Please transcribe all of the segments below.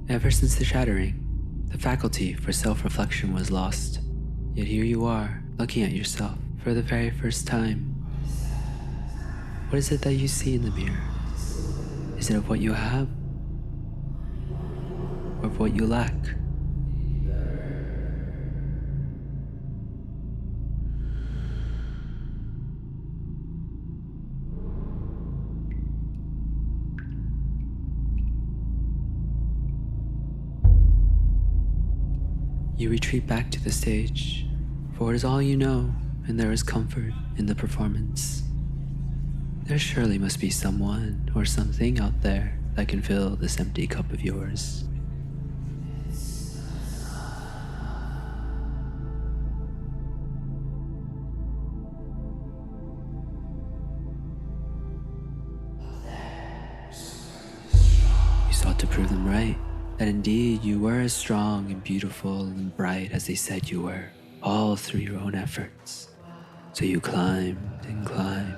Ever since the shattering, the faculty for self-reflection was lost. Yet here you are, looking at yourself for the very first time. What is it that you see in the mirror? Is it of what you have? Or of what you lack? You retreat back to the stage, for it is all you know, and there is comfort in the performance. There surely must be someone or something out there that can fill this empty cup of yours. You sought to prove them right, that indeed you were as strong and beautiful and bright as they said you were, all through your own efforts. So you climbed and climbed,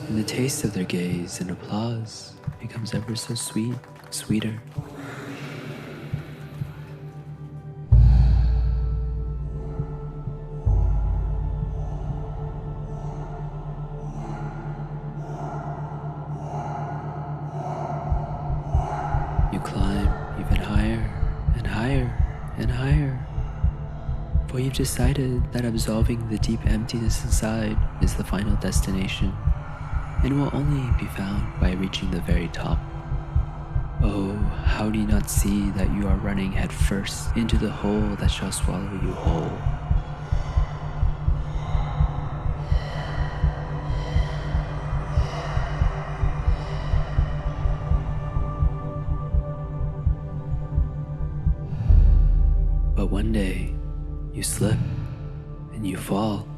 and the taste of their gaze and applause becomes ever so sweet, sweeter. You climb even higher and higher and higher, for you've decided that absolving the deep emptiness inside is the final destination, and will only be found by reaching the very top. Oh, how do you not see that you are running head first into the hole that shall swallow you whole? But one day, you slip and you fall.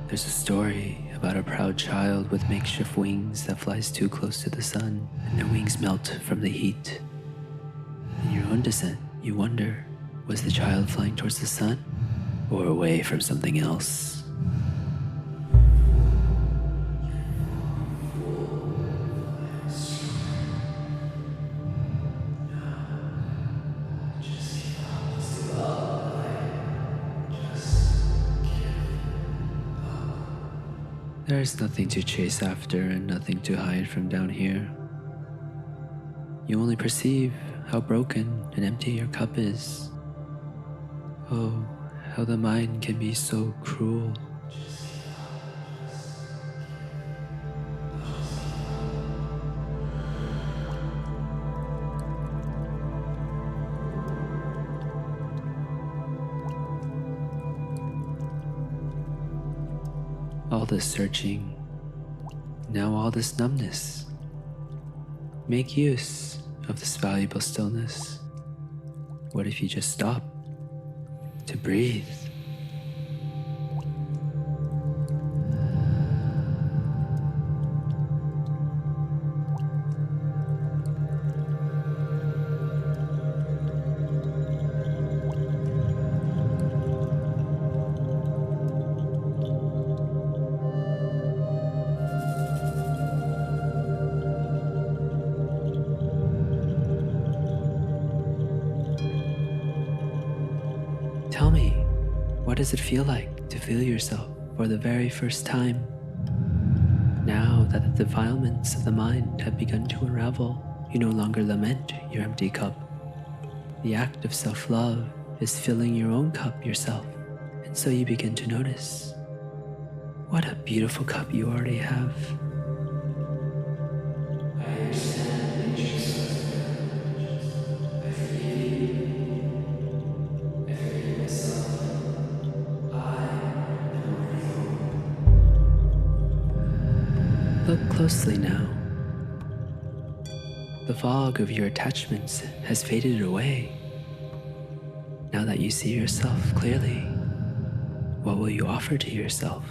There's a story about a proud child with makeshift wings that flies too close to the sun, and their wings melt from the heat. In your own descent, you wonder, was the child flying towards the sun or away from something else? There is nothing to chase after and nothing to hide from down here. You only perceive how broken and empty your cup is. Oh, how the mind can be so cruel. All this searching, now all this numbness. Make use of this valuable stillness. What if you just stop to breathe? Tell me, what does it feel like to feel yourself for the very first time? Now that the defilements of the mind have begun to unravel, you no longer lament your empty cup. The act of self-love is filling your own cup yourself, and so you begin to notice, what a beautiful cup you already have. Look closely now. The fog of your attachments has faded away. Now that you see yourself clearly, what will you offer to yourself?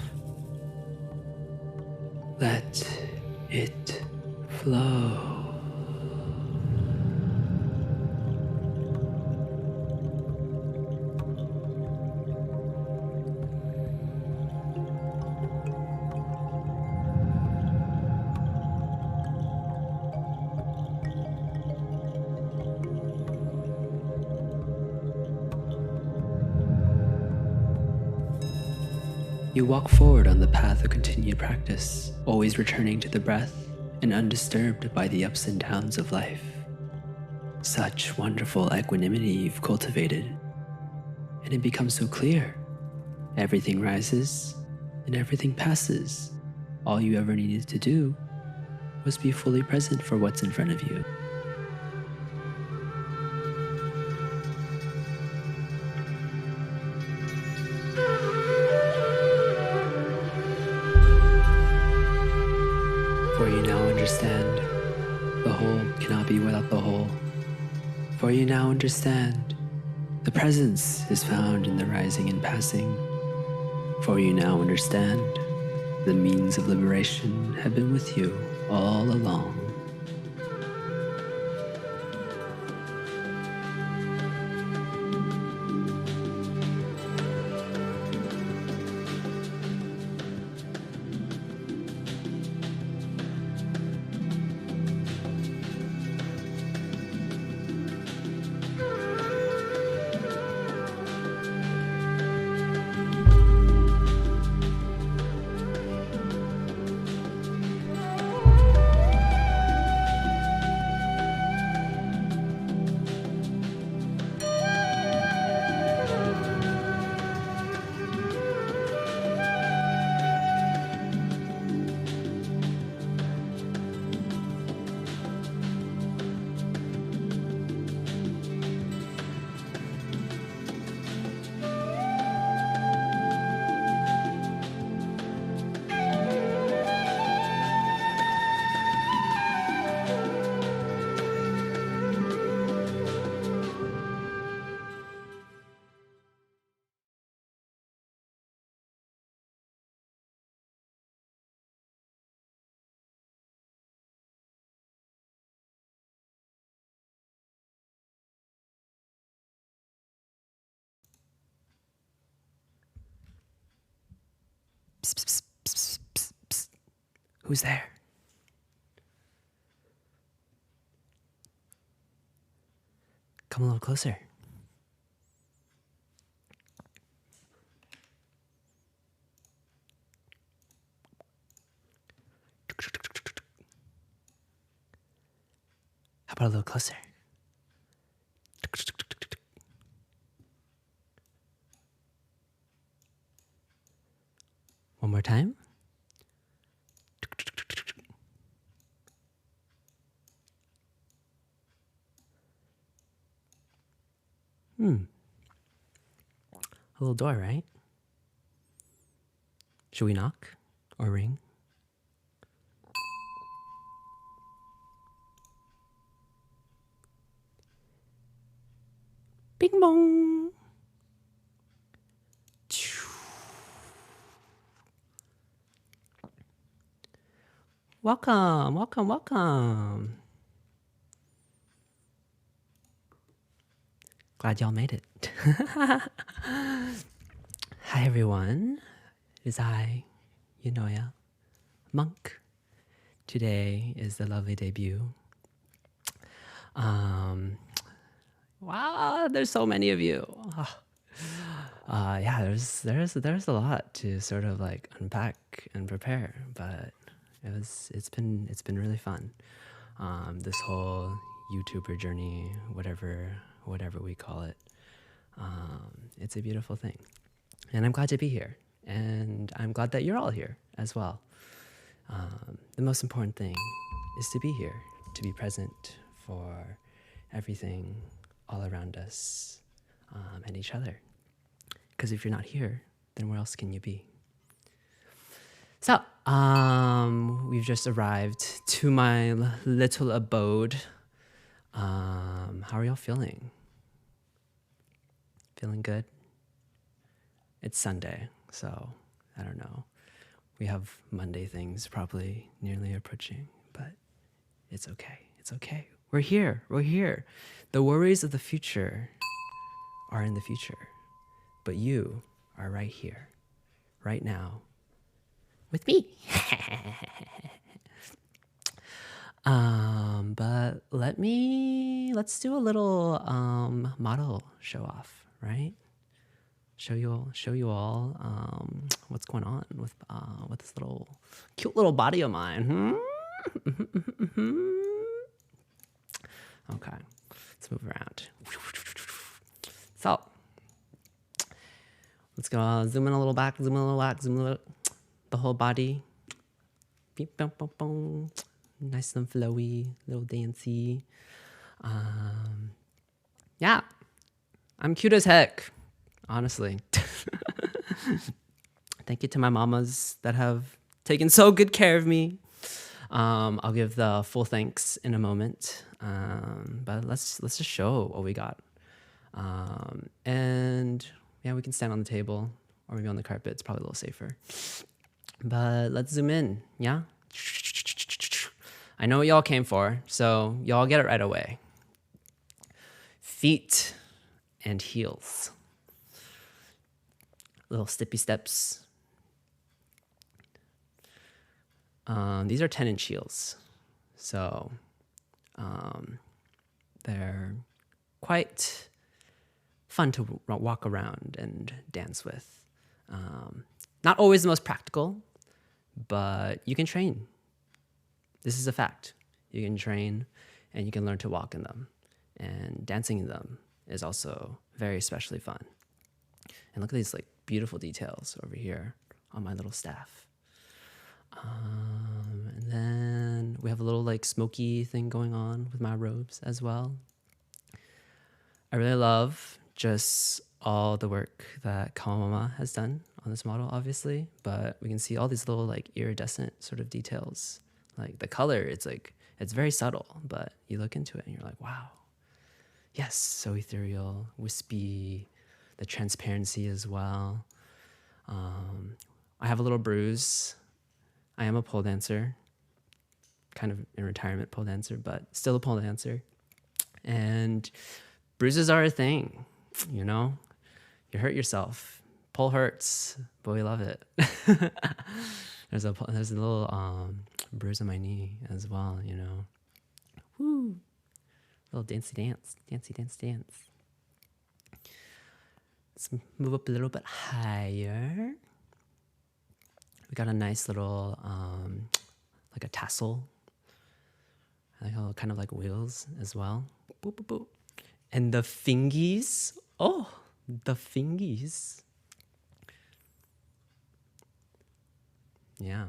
Let it flow. You walk forward on the path of continued practice, always returning to the breath and undisturbed by the ups and downs of life. Such wonderful equanimity you've cultivated, and it becomes so clear. Everything rises and everything passes. All you ever needed to do was be fully present for what's in front of you. For you now understand, the whole cannot be without the whole. For you now understand, the presence is found in the rising and passing. For you now understand, the means of liberation have been with you all along. Psst, psst, psst, psst, psst. Who's there? Come a little closer. How about a little closer? One more time. A little door, right? Should we knock or ring? Bing bong. Welcome, welcome, welcome. Glad y'all made it. Hi everyone, it is I, Yunoya, monk. Today is the lovely debut. Wow, there's so many of you. Yeah, there's a lot to sort of like unpack and prepare, but it's been really fun. This whole YouTuber journey, whatever we call it, it's a beautiful thing, and I'm glad to be here, and I'm glad that you're all here as well. The most important thing is to be here, to be present for everything all around us and each other. Because if you're not here, then where else can you be? So, we've just arrived to my little abode. How are y'all feeling? Feeling good? It's Sunday, so I don't know. We have Monday things probably nearly approaching, but it's okay. It's okay. We're here. We're here. The worries of the future are in the future, but you are right here, right now, with me. But let's do a little model show off, right? show you all what's going on with this cute little body of mine. Okay, let's move around. So let's go zoom in a little back, zoom in a little back, zoom in a little, the whole body. Beep, bum, bum, bum. Nice and flowy, little dancey. Yeah, I'm cute as heck, honestly. Thank you to my mamas that have taken so good care of me. I'll give the full thanks in a moment, but let's just show what we got. And yeah, we can stand on the table or maybe on the carpet. It's probably a little safer. But let's zoom in, yeah? I know what y'all came for, so y'all get it right away. Feet and heels. Little steppy steps. These are 10-inch heels, so they're quite fun to walk around and dance with. Not always the most practical, but you can train. This is a fact. You can train and you can learn to walk in them. And dancing in them is also very especially fun. And look at these like beautiful details over here on my little staff. And then we have a little like smoky thing going on with my robes as well. I really love just all the work that Kawamama has done on this model, obviously, but we can see all these little like iridescent sort of details. Like the color, it's very subtle, but you look into it and you're like, wow. Yes, so ethereal, wispy, the transparency as well. I have a little bruise. I am a pole dancer, kind of in retirement pole dancer, but still a pole dancer. And bruises are a thing, you know? You hurt yourself. Pole hurts, but we love it. There's a little bruise on my knee as well, you know? Woo! Little dancey dance. Let's move up a little bit higher. We got a nice little, like a tassel. I like kind of like wheels as well. Boop, boop, boop. And the fingies. Oh, the fingies. Yeah.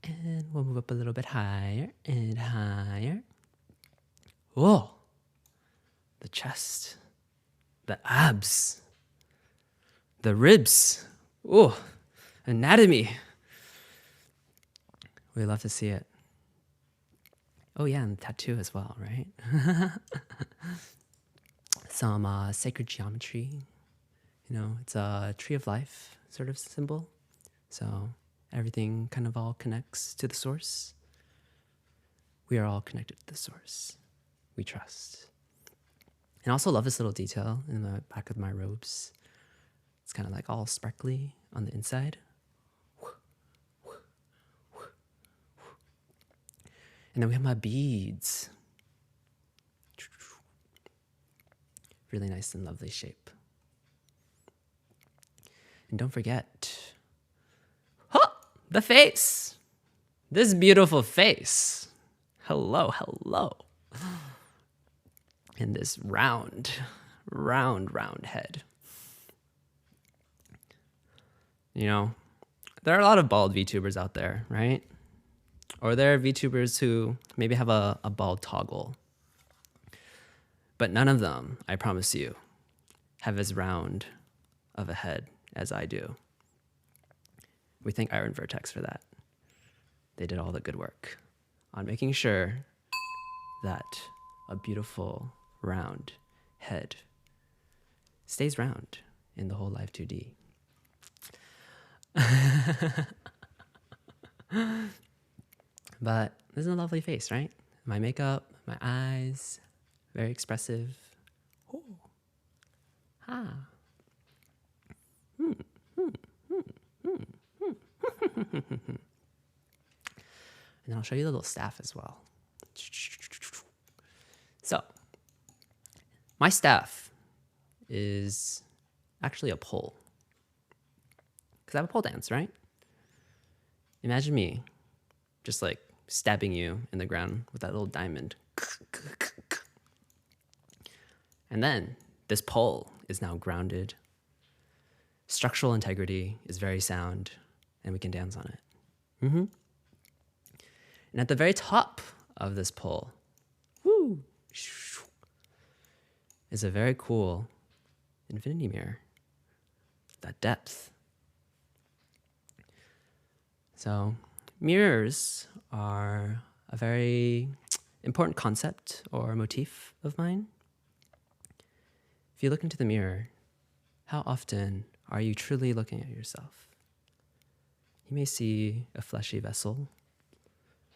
And we'll move up a little bit higher and higher. Whoa. The chest. The abs. The ribs. Oh, anatomy. We love to see it. Oh yeah, and the tattoo as well, right? Some sacred geometry. You know, it's a tree of life sort of symbol. So everything kind of all connects to the source. We are all connected to the source. We trust. And I also love this little detail in the back of my robes. It's kind of like all sparkly on the inside. And then we have my beads. Really nice and lovely shape. And don't forget, the face. This beautiful face. Hello. And this round head. You know, there are a lot of bald VTubers out there, right? Or there are VTubers who maybe have a bald toggle. But none of them, I promise you, have as round of a head as I do. We thank Iron Vertex for that. They did all the good work on making sure that a beautiful round head stays round in the whole Live 2D. But this is a lovely face, right? My makeup, my eyes, very expressive. Oh. Ha. And I'll show you the little staff as well. So, My staff is actually a pole. Because I have a pole dance, right? Imagine me just like stabbing you in the ground with that little diamond. And then this pole is now grounded. Structural integrity is very sound, and we can dance on it. And at the very top of this pole, woo, is a very cool infinity mirror. That depth. So mirrors are a very important concept or motif of mine. If you look into the mirror, how often are you truly looking at yourself? You may see a fleshy vessel,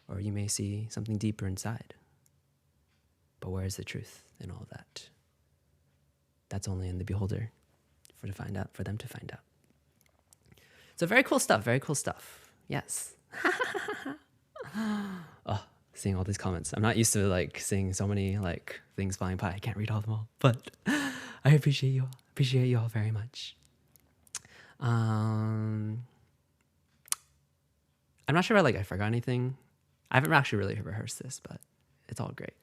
or you may see something deeper inside. But where is the truth in all of that? That's only in the beholder for them to find out. So very cool stuff, very cool stuff. Yes. Oh, seeing all these comments. I'm not used to like seeing so many like things flying by. I can't read all of them all, but I appreciate you all. Appreciate you all very much. I'm not sure if I forgot anything. I haven't actually really rehearsed this, but it's all great.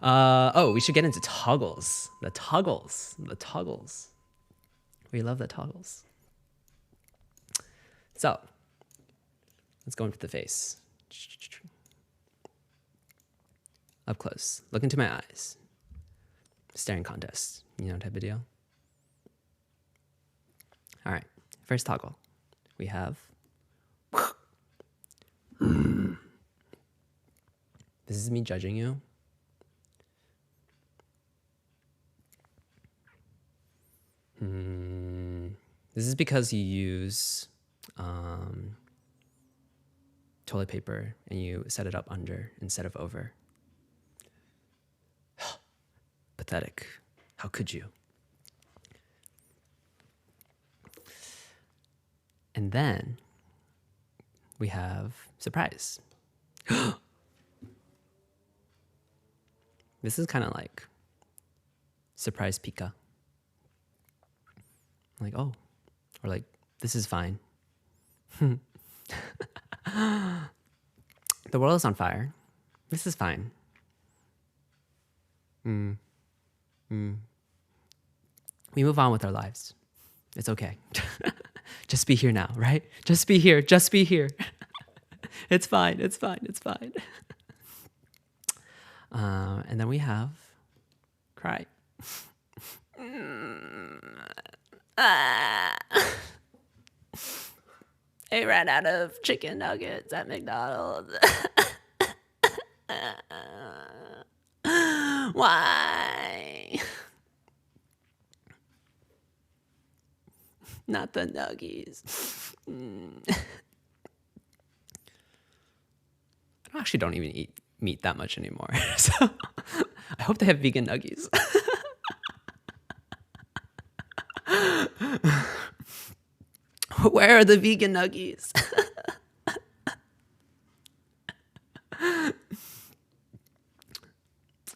Oh, we should get into toggles. The toggles. We love the toggles. So, let's go into the face. Up close. Look into my eyes. Staring contest. Type of deal. All right. First toggle. We have... This is me judging you. This is because you use toilet paper and you set it up under instead of over. Pathetic. How could you? And then we have surprise. This is kind of like surprise pika. Like, oh, or like, this is fine. The world is on fire. This is fine. We move on with our lives. It's okay. Just be here now, right? Just be here. Just be here. It's fine. It's fine. It's fine. And then we have cry. I ran out of chicken nuggets at McDonald's. Why? Not the nuggies. I actually don't even eat meat that much anymore. So I hope they have vegan nuggies. Where are the vegan nuggies?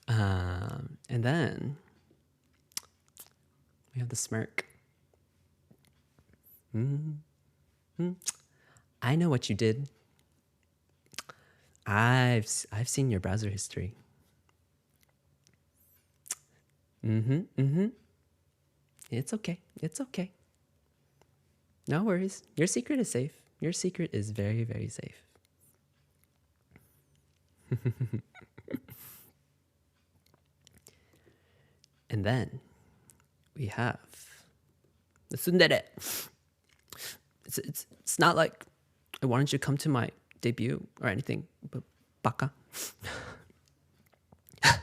And then we have the smirk. I know what you did. I've seen your browser history. It's okay. It's okay. No worries. Your secret is safe. Your secret is very, very safe. And then we have the tsundere. It's not like I wanted you to come to my debut or anything, but baka. I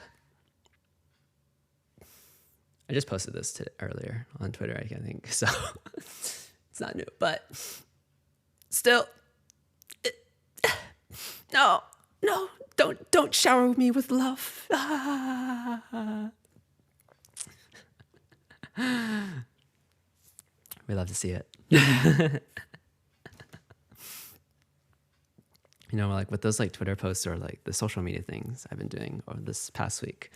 just posted this earlier on Twitter, I think, so it's not new, but still, no, don't shower me with love. We love to see it. Like with those like Twitter posts or like the social media things I've been doing over this past week,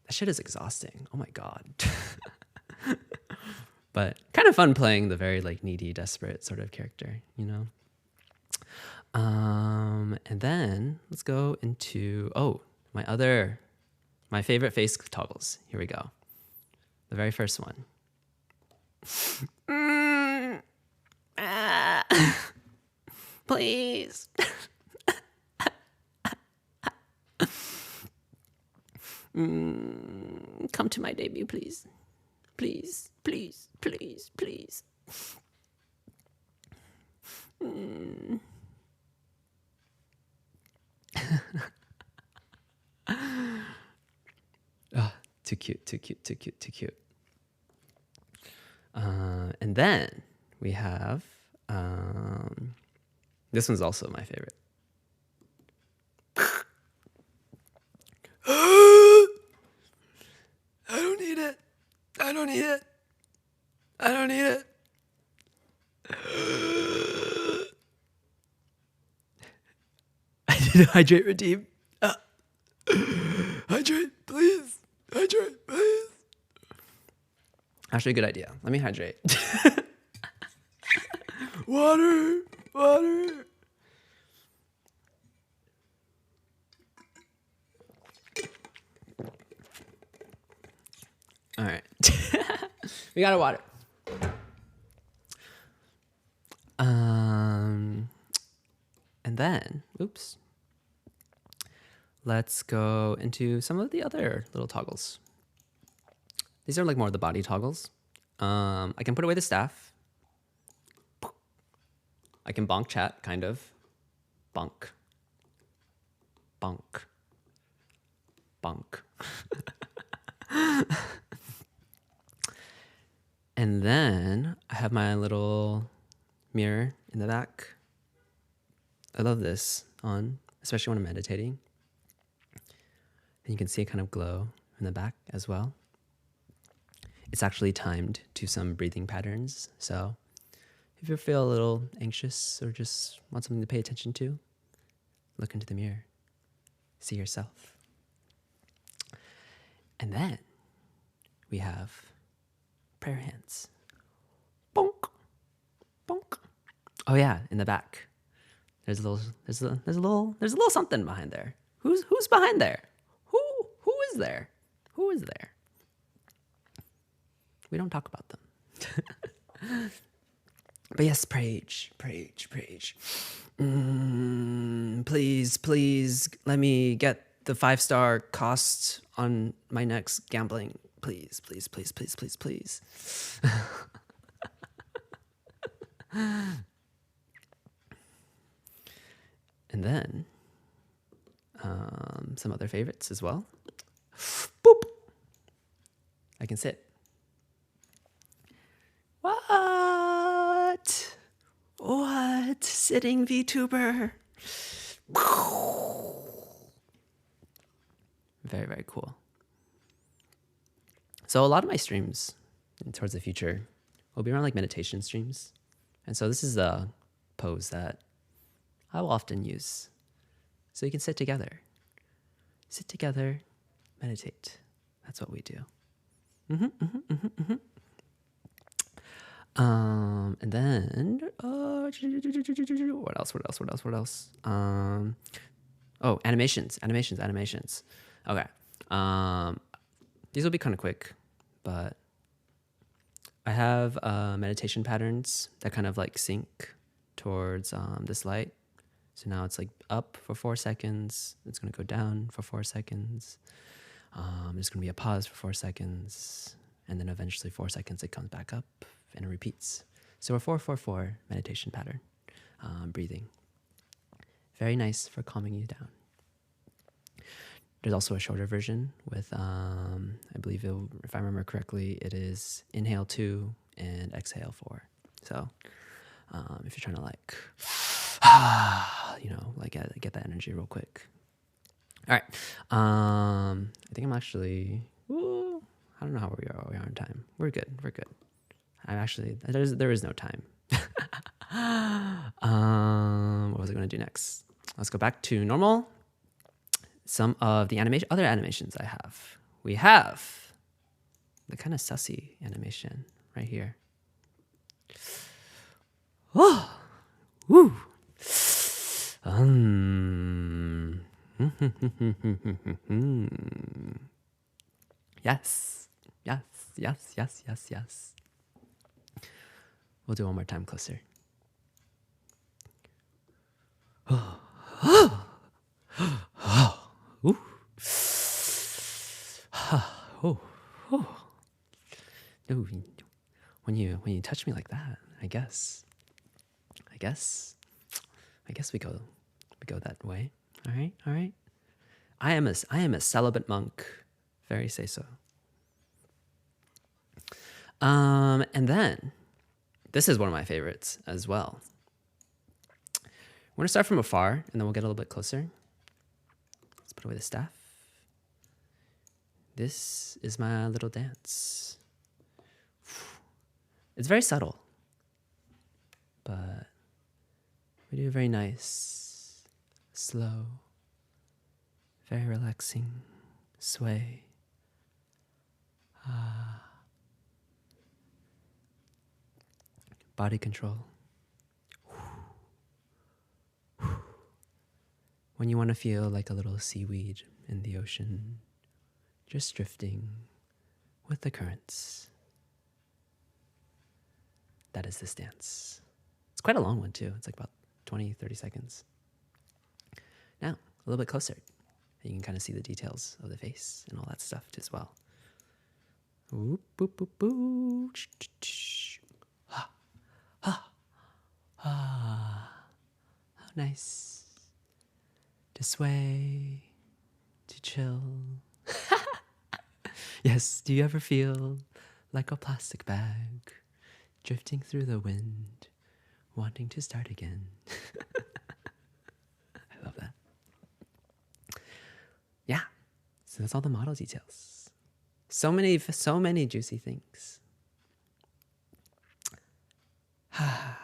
That shit is exhausting. Oh my God. But kind of fun playing the very like needy, desperate sort of character, you know? And then let's go into, my favorite face toggles. Here we go. The very first one. Please. Come to my debut, please. Please, please, please, please. Oh, too cute, too cute, too cute, too cute. And then we have, this one's also my favorite. I don't need it. I don't need it. I don't need it. I need to hydrate, redeem. Hydrate, please. Hydrate, please. Actually, a good idea. Let me hydrate. Water, water. All right. We got a water. And then, oops. Let's go into some of the other little toggles. These are like more of the body toggles. I can put away the staff. I can bonk chat, kind of. Bonk. Bonk. Bonk. And then I have my little mirror in the back. I love this on, especially when I'm meditating. And you can see it kind of glow in the back as well. It's actually timed to some breathing patterns. So if you feel a little anxious or just want something to pay attention to, look into the mirror. See yourself. And then we have prayer hands. Bonk. Bonk. Oh yeah, in the back. There's a little something behind there. Who's behind there? Who is there? Who is there? We don't talk about them. But yes, Prage. Please let me get the 5-star cost on my next gambling. Please. And then some other favorites as well. Boop. I can sit. What? Sitting VTuber. Very, very cool. So a lot of my streams towards the future will be around like meditation streams. And so this is a pose that I will often use. So you can sit together. Sit together, meditate. That's what we do. And then, what else? Animations. Okay. These will be kind of quick, but I have meditation patterns that kind of like sync towards this light. So now it's like up for 4 seconds. It's going to go down for 4 seconds. There's going to be a pause for 4 seconds. And then eventually 4 seconds, it comes back up and it repeats. So a 4-4-4 meditation pattern, breathing. Very nice for calming you down. There's also a shorter version with, I believe, if I remember correctly, it is inhale 2 and exhale 4. So if you're trying to like, get that energy real quick. All right. I think I'm actually, I don't know how we are on time. We're good. There is no time. What was I going to do next? Let's go back to normal. Some of the other animations I have we have the kind of sussy animation right here. Oh, woo. Yes, yes, yes, yes, yes, yes. We'll do it one more time closer. Ooh. Oh, oh. No, when you touch me like that, I guess we go that way. All right. I am a celibate monk. Very say so. And then this is one of my favorites as well. We're gonna start from afar, and then we'll get a little bit closer. Let's put away the staff. This is my little dance. It's very subtle, but we do a very nice, slow, very relaxing sway. Body control. When you want to feel like a little seaweed in the ocean, just drifting with the currents. That is this dance. It's quite a long one too. It's like about 20, 30 seconds. Now, a little bit closer. You can kind of see the details of the face and all that stuff as well. Oop, boop, boop, boop. Ha, ha, ha. How nice. To sway, to chill. Yes, do you ever feel like a plastic bag drifting through the wind, wanting to start again? I love that. Yeah, so that's all the model details. So many juicy things. A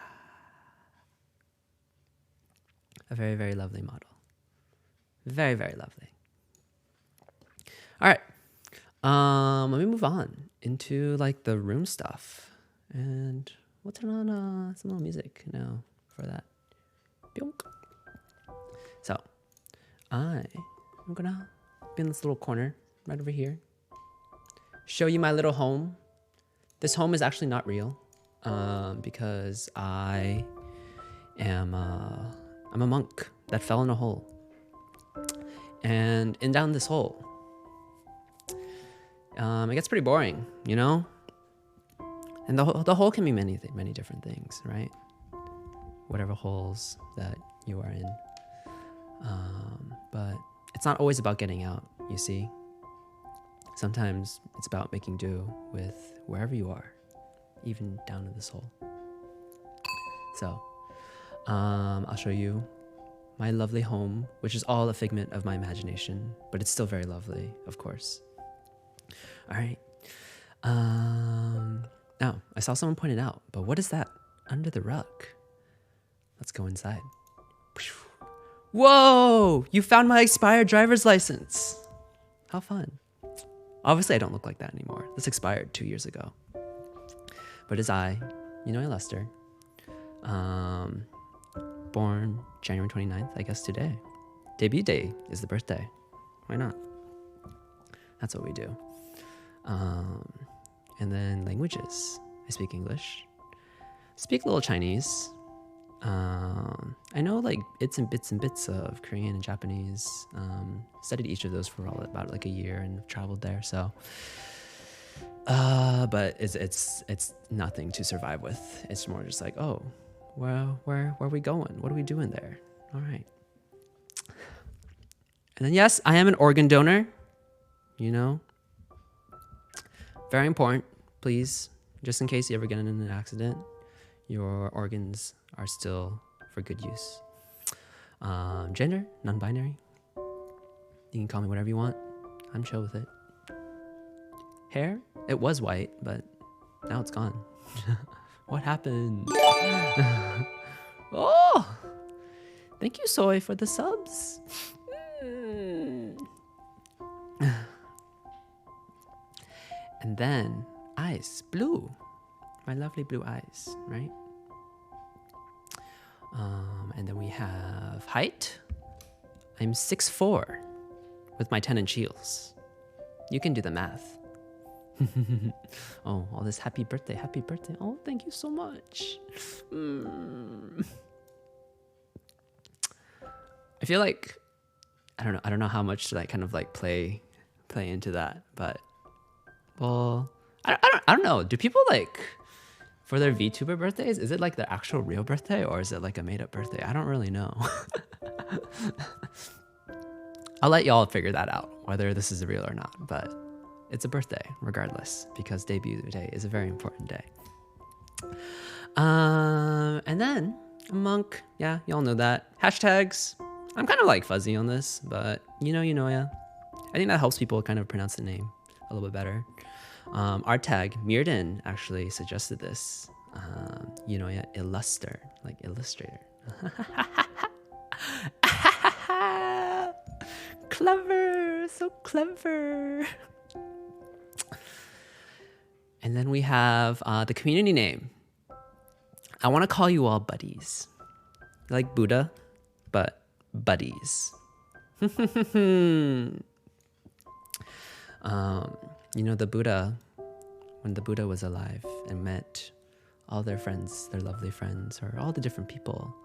very, very lovely model. Very, very lovely. All right. Let me move on into like the room stuff. And we'll turn on some little music now for that. Bionk. So, I'm gonna be in this little corner right over here. Show you my little home. This home is actually not real, because I'm a monk that fell in a hole. And down this hole, it gets pretty boring, you know? And the hole can be many different things, right? Whatever holes that you are in. But it's not always about getting out, you see? Sometimes it's about making do with wherever you are, even down in this hole. So, I'll show you my lovely home, which is all a figment of my imagination, but it's still very lovely, of course. All right. Now, I saw someone point it out, but what is that under the rug? Let's go inside. Whoa! You found my expired driver's license. How fun. Obviously, I don't look like that anymore. This expired 2 years ago. But it's Lester. Born January 29th, I guess today. Debut day is the birthday. Why not? That's what we do. And then languages. I speak English. Speak a little Chinese. I know like bits and bits of Korean and Japanese. Studied each of those for about like a year and traveled there. So, but it's nothing to survive with. It's more just like, oh, where are we going? What are we doing there? All right. And then yes, I am an organ donor. You know, very important. Please, just in case you ever get in an accident, your organs are still for good use. Gender, non-binary. You can call me whatever you want. I'm chill with it. Hair, it was white, but now it's gone. What happened? Oh, thank you, Soy, for the subs. And then eyes, blue. My lovely blue eyes, right? And then we have height. I'm 6'4" with my 10-inch heels. You can do the math. Oh, all this happy birthday, happy birthday. Oh, thank you so much. I feel like, I don't know how much to like kind of like play into that, but well, I don't know. Do people like, for their VTuber birthdays, is it like their actual real birthday or is it like a made up birthday? I don't really know. I'll let y'all figure that out, whether this is real or not, but it's a birthday regardless, because debut day is a very important day. And then a monk, yeah, y'all know that. Hashtags, I'm kind of like fuzzy on this, but you know, yeah. I think that helps people kind of pronounce the name a little bit better. Our tag, Mirden actually suggested this. You know, yeah, illuster, like illustrator. Clever, so clever. And then we have the community name. I want to call you all buddies. Like Buddha, but buddies. You know, the Buddha, when the Buddha was alive and met all their friends, their lovely friends, or all the different people,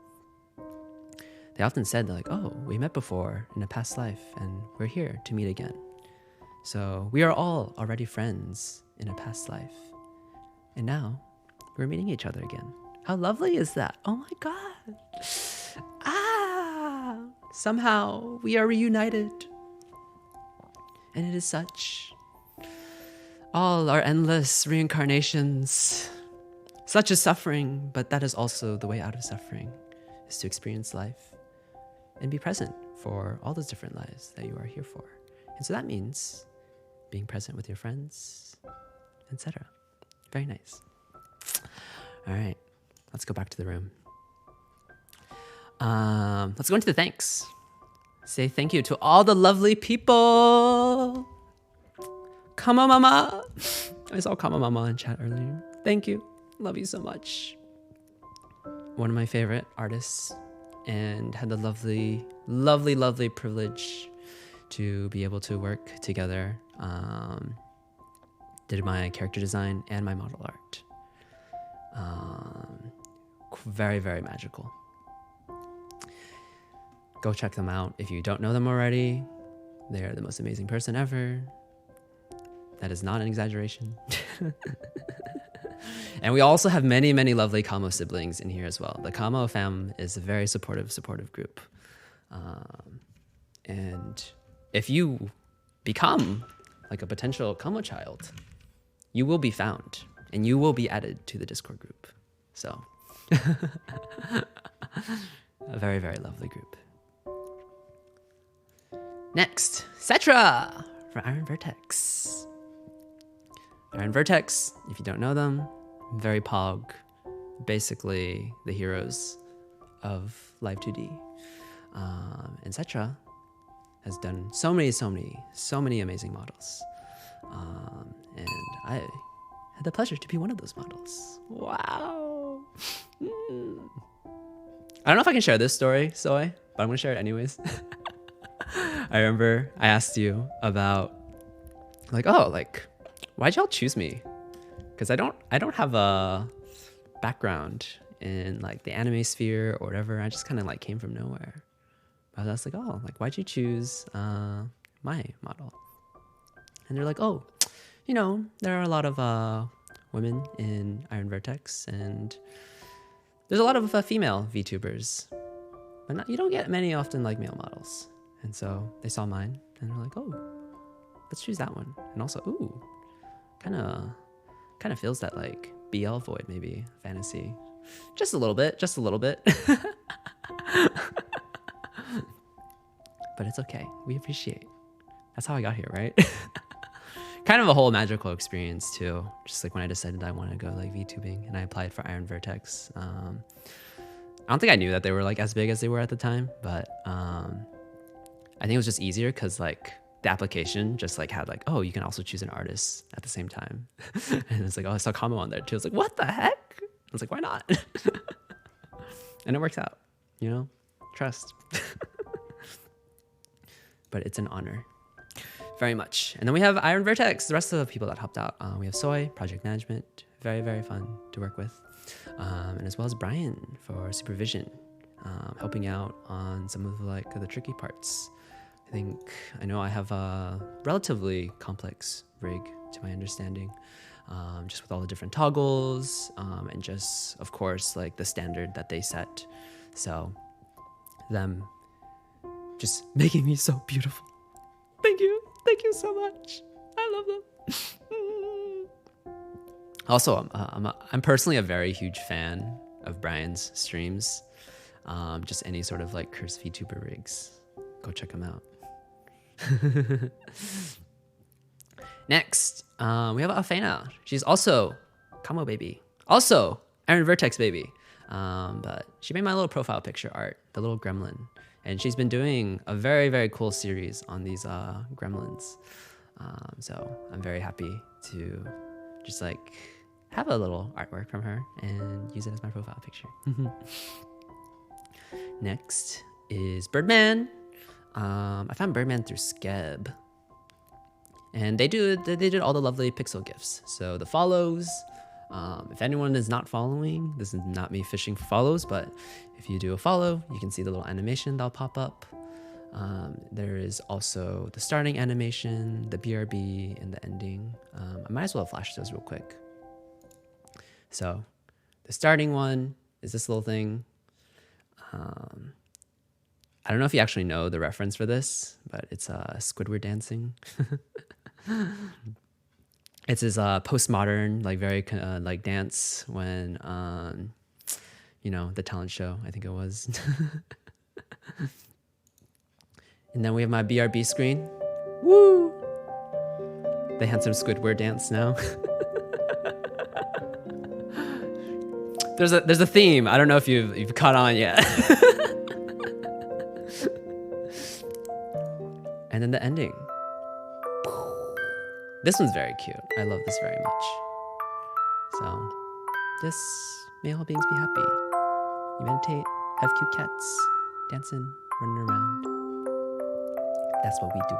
they often said, like, oh, we met before in a past life and we're here to meet again. So we are all already friends in a past life. And now we're meeting each other again. How lovely is that? Oh my God. Somehow we are reunited. And it is such. All our endless reincarnations. Such is suffering, but that is also the way out of suffering, is to experience life and be present for all those different lives that you are here for. And so that means being present with your friends, etc. Very nice. All right, let's go back to the room. Let's go into the thanks. Say thank you to all the lovely people. Kama Mama. I saw Kama Mama in chat earlier. Thank you. Love you so much. One of my favorite artists, and had the lovely, lovely, lovely privilege to be able to work together. Did my character design and my model art. Very, very magical. Go check them out if you don't know them already. They're the most amazing person ever. That is not an exaggeration. And we also have many, many lovely Kamo siblings in here as well. The Kamo fam is a very supportive group. And if you become like a potential Kamo child, you will be found and you will be added to the Discord group. So, a very, very lovely group. Next, Cetra for Iron Vertex. Iron Vertex, if you don't know them, very pog, basically the heroes of Live 2D. And Cetra has done so many amazing models. And I had the pleasure to be one of those models. Wow. I don't know if I can share this story, Soy, but I'm gonna share it anyways. I remember I asked you about why'd y'all choose me? Because I don't have a background in like the anime sphere or whatever. I just kind of like came from nowhere. But I was like, oh, like why'd you choose my model? And they're like, oh, you know, there are a lot of women in Iron Vertex, and there's a lot of female VTubers, but you don't get many often like male models. And so they saw mine and they're like, oh, let's choose that one. And also, ooh, kind of feels that like BL void, maybe fantasy, just a little bit. But it's okay. We appreciate. That's how I got here, right? Kind of a whole magical experience too. Just like when I decided I wanted to go like VTubing and I applied for Iron Vertex. I don't think I knew that they were like as big as they were at the time, but I think it was just easier because like the application just like had like, oh, you can also choose an artist at the same time. And it's like, oh, I saw Kamo on there too. I was like, what the heck? I was like, why not? And it works out, you know, trust. But it's an honor. Very much. And then we have Iron Vertex, the rest of the people that helped out. We have Soy, project management, very, very fun to work with. And as well as Brian for supervision, helping out on some of like the tricky parts. I know I have a relatively complex rig to my understanding, just with all the different toggles, and just of course like the standard that they set. So them just making me so beautiful. Thank you so much. I love them. Also, I'm personally a very huge fan of Brian's streams. Just any sort of like cursed vtuber rigs, go check them out. Next, we have Alfena. She's also Kamo baby, also Iron Vertex baby. But she made my little profile picture art, the little gremlin. And she's been doing a very, very cool series on these gremlins. So I'm very happy to just like have a little artwork from her and use it as my profile picture. Next is Birdman. I found Birdman through Skeb. And they did all the lovely pixel gifts. So the follows, if anyone is not following, this is not me fishing for follows, but if you do a follow, you can see the little animation that'll pop up. There is also the starting animation, the BRB, and the ending. I might as well flash those real quick. So the starting one is this little thing. I don't know if you actually know the reference for this, but it's Squidward dancing. It's his postmodern, like very like dance when, you know, the talent show, I think it was. And then we have my BRB screen. Woo! The handsome Squidward dance now. There's a theme. I don't know if you've caught on yet. And then the ending. This one's very cute. I love this very much. So, this may all beings be happy. You meditate, have cute cats, dancing, running around. That's what we do.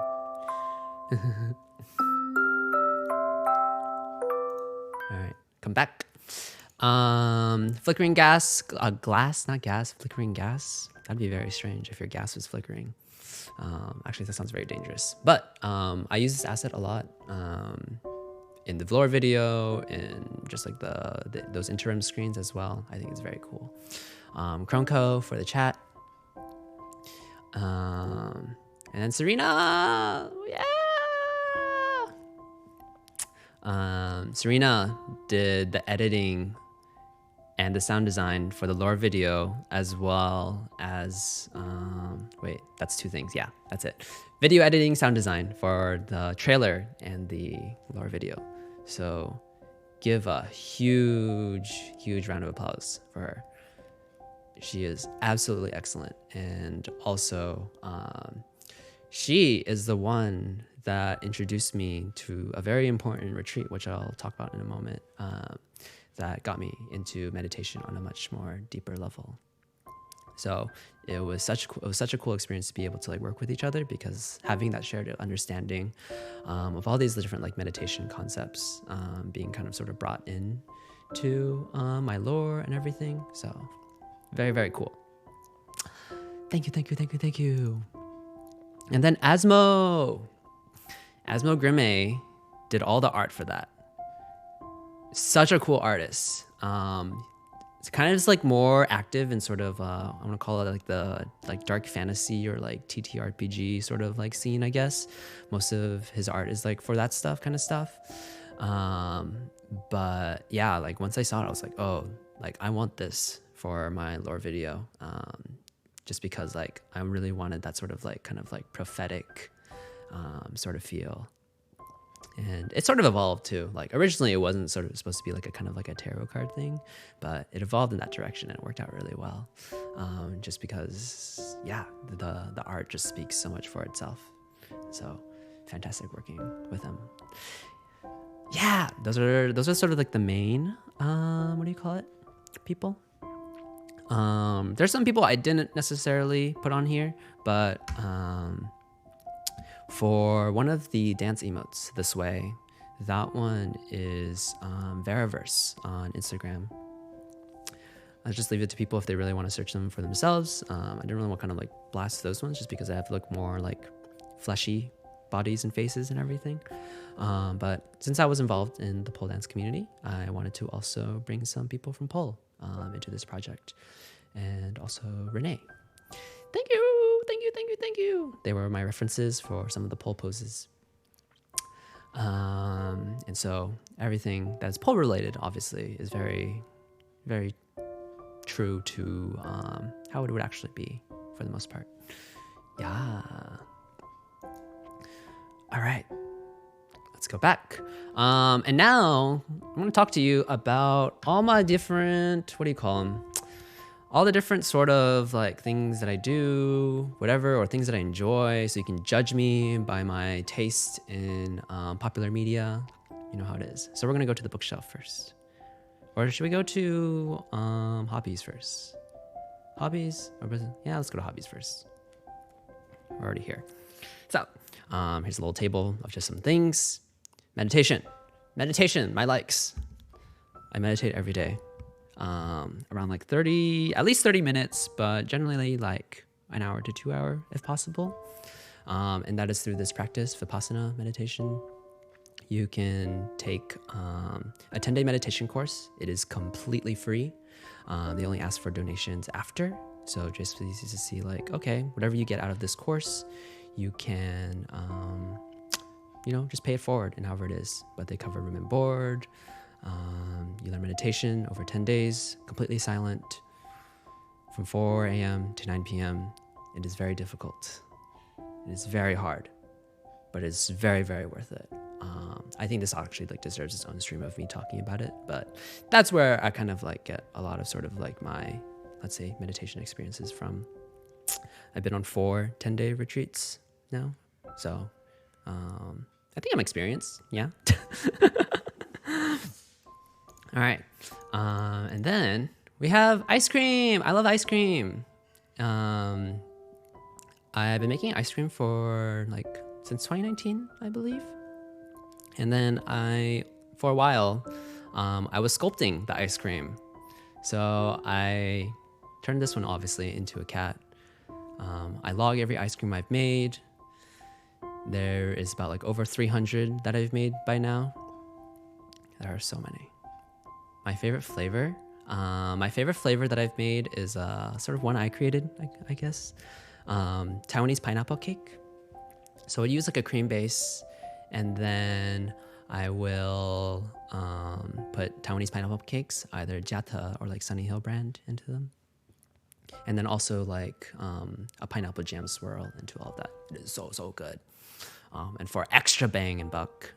All right, come back. Flickering gas, glass, not gas, flickering gas. That'd be very strange if your gas was flickering. Actually, that sounds very dangerous. But I use this asset a lot in the Vlor video and just like those interim screens as well. I think it's very cool. Cronco for the chat. And then Serena, yeah! Serena did the editing and the sound design for the lore video, as well as, wait, that's two things. Yeah, that's it. Video editing, sound design for the trailer and the lore video. So give a huge, huge round of applause for her. She is absolutely excellent. And also, she is the one that introduced me to a very important retreat, which I'll talk about in a moment. That got me into meditation on a much more deeper level. So it was such a cool experience to be able to like work with each other, because having that shared understanding of all these different like meditation concepts being kind of sort of brought in to my lore and everything. So very, very cool. Thank you. And then Asmo Grimme did all the art for that. Such a cool artist. It's kind of just like more active and sort of I want to call it like the dark fantasy or like TTRPG sort of like scene, I guess. Most of his art is like for that kind of stuff. But yeah, like once I saw it, I was like, oh, like I want this for my lore video. Just because like I really wanted that sort of like kind of like prophetic sort of feel. And it sort of evolved too. Like originally it wasn't sort of supposed to be like a kind of like a tarot card thing, but it evolved in that direction and it worked out really well. Just because, yeah, the art just speaks so much for itself. So fantastic working with him. Yeah, those are sort of like the main what do you call it? People. There's some people I didn't necessarily put on here, but for one of the dance emotes, This Way, that one is Veriverse on Instagram. I'll just leave it to people if they really want to search them for themselves. I didn't really want to kind of like blast those ones just because I have to look more like fleshy bodies and faces and everything. But since I was involved in the pole dance community, I wanted to also bring some people from pole into this project. And also Renee. Thank you, thank you, thank you, thank you. They were my references for some of the pole poses. And so everything that's pole related, obviously, is very, very true to how it would actually be for the most part. Yeah. All right. Let's go back. And now I'm going to talk to you about all my different, what do you call them? All the different sort of like things that I do, whatever, or things that I enjoy. So you can judge me by my taste in popular media. You know how it is. So we're going to go to the bookshelf first. Or should we go to hobbies first? Hobbies? Yeah, let's go to hobbies first. We're already here. So here's a little table of just some things. Meditation, my likes. I meditate every day, around like at least 30 minutes, but generally like an hour to 2 hours if possible. And that is through this practice, Vipassana meditation. You can take a 10-day meditation course. It is completely free. They only ask for donations after. So just please to see like, okay, whatever you get out of this course, you can, just pay it forward and however it is. But they cover room and board. You learn meditation over 10 days, completely silent, from 4 a.m. to 9 p.m. It is very difficult. It is very hard, but it's very, very worth it. I think this actually like deserves its own stream of me talking about it, but that's where I kind of like get a lot of sort of like my, let's say, meditation experiences from. I've been on 4 10-day retreats now, so I think I'm experienced, yeah. All right, and then we have ice cream. I love ice cream. I've been making ice cream for like since 2019, I believe. And then for a while, I was sculpting the ice cream. So I turned this one obviously into a cat. I log every ice cream I've made. There is about like over 300 that I've made by now. There are so many. My favorite flavor that I've made is sort of one I created, I guess. Taiwanese pineapple cake. So I use like a cream base, and then I will put Taiwanese pineapple cakes, either Jata or like Sunny Hill brand, into them. And then also like a pineapple jam swirl into all of that. It is so, so good. And for extra bang and buck,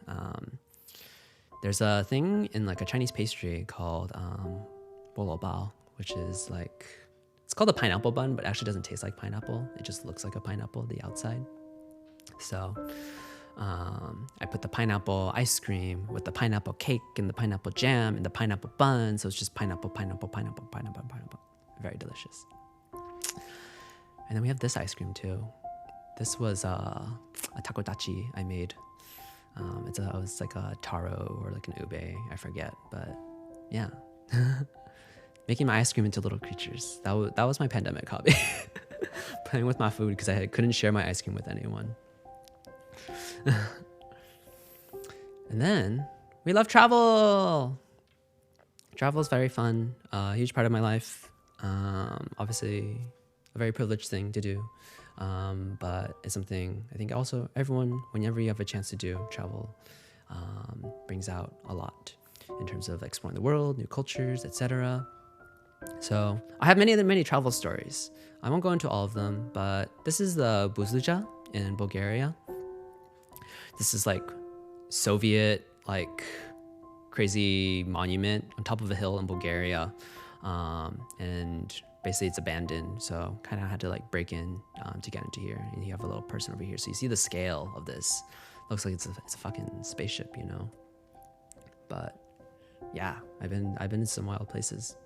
there's a thing in like a Chinese pastry called bolo bao, which is like, it's called a pineapple bun, but actually doesn't taste like pineapple. It just looks like a pineapple, the outside. So I put the pineapple ice cream with the pineapple cake and the pineapple jam and the pineapple bun. So it's just pineapple. Very delicious. And then we have this ice cream too. This was a takodachi I made. It was like a taro or like an ube, I forget, but yeah. Making my ice cream into little creatures. That was my pandemic hobby. Playing with my food because I couldn't share my ice cream with anyone. And then we love travel. Travel is very fun, a huge part of my life. Obviously a very privileged thing to do. But it's something I think also everyone, whenever you have a chance to do, travel brings out a lot in terms of exploring the world, new cultures, etc. So I have many travel stories. I won't go into all of them, but this is the Buzluja in Bulgaria. This is like Soviet, like crazy monument on top of a hill in Bulgaria. And basically it's abandoned. So kind of had to like break in to get into here. And you have a little person over here. So you see the scale of this. Looks like it's a fucking spaceship, you know. But yeah, I've been in some wild places.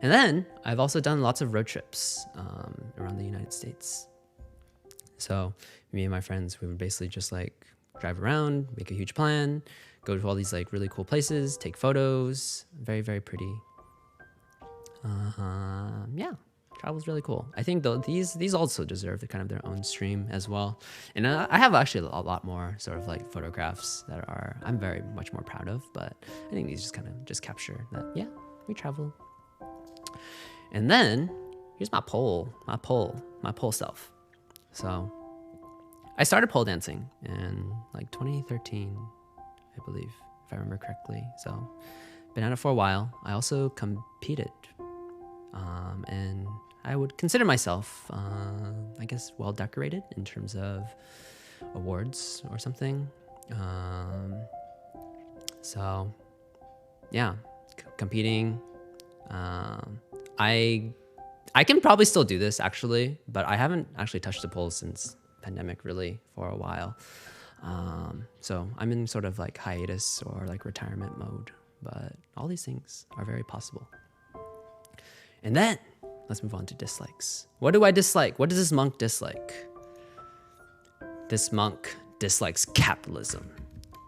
And then I've also done lots of road trips around the United States. So me and my friends, we would basically just like drive around, make a huge plan, go to all these like really cool places, take photos. Very, very pretty. Yeah, travel's really cool. I think though these also deserve kind of their own stream as well. And I have actually a lot more sort of like photographs that I'm very much more proud of, but I think these just kind of just capture that, yeah, we travel. And then here's my pole self. So I started pole dancing in like 2013, I believe, if I remember correctly. So been at it for a while. I also competed, and I would consider myself, I guess, well decorated in terms of awards or something. So yeah, competing. I can probably still do this actually, but I haven't actually touched the pole since pandemic really for a while. So I'm in sort of like hiatus or like retirement mode, but all these things are very possible. And then let's move on to dislikes. What do I dislike? What does this monk dislike? This monk dislikes capitalism.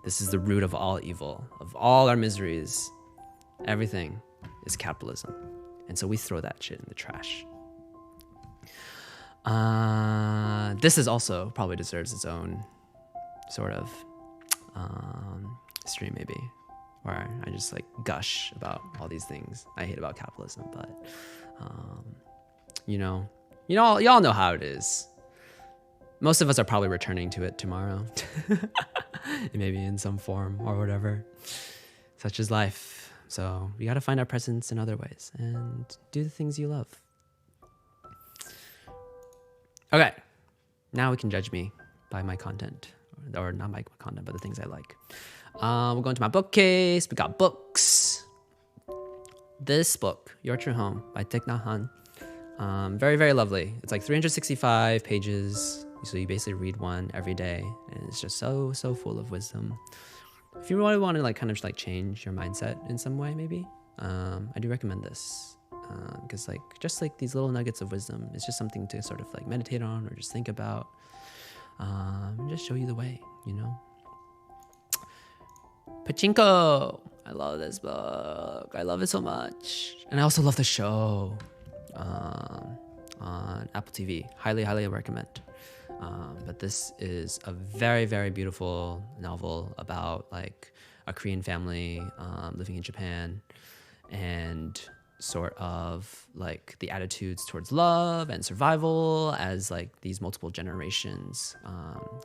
This is the root of all evil, of all our miseries. Everything is capitalism. And so we throw that shit in the trash. This is also probably deserves its own sort of stream maybe, where I just like gush about all these things I hate about capitalism. But y'all know how it is. Most of us are probably returning to it tomorrow, maybe in some form or whatever. Such is life. So we got to find our presence in other ways and do the things you love. Okay, now we can judge me by my content, or not my content, but the things I like. We'll go into my bookcase. We got books. This book, Your True Home by Thich Nhat Hanh. Very, very lovely. It's like 365 pages. So you basically read one every day, and it's just so full of wisdom. If you really want to like kind of like change your mindset in some way, maybe I do recommend this, because like just like these little nuggets of wisdom, it's just something to sort of like meditate on or just think about, and just show you the way, you know. Pachinko. I love this book. I love it so much, and I also love the show on Apple TV. Highly recommend. But this is a very, very beautiful novel about like a Korean family living in Japan, and sort of like the attitudes towards love and survival as like these multiple generations,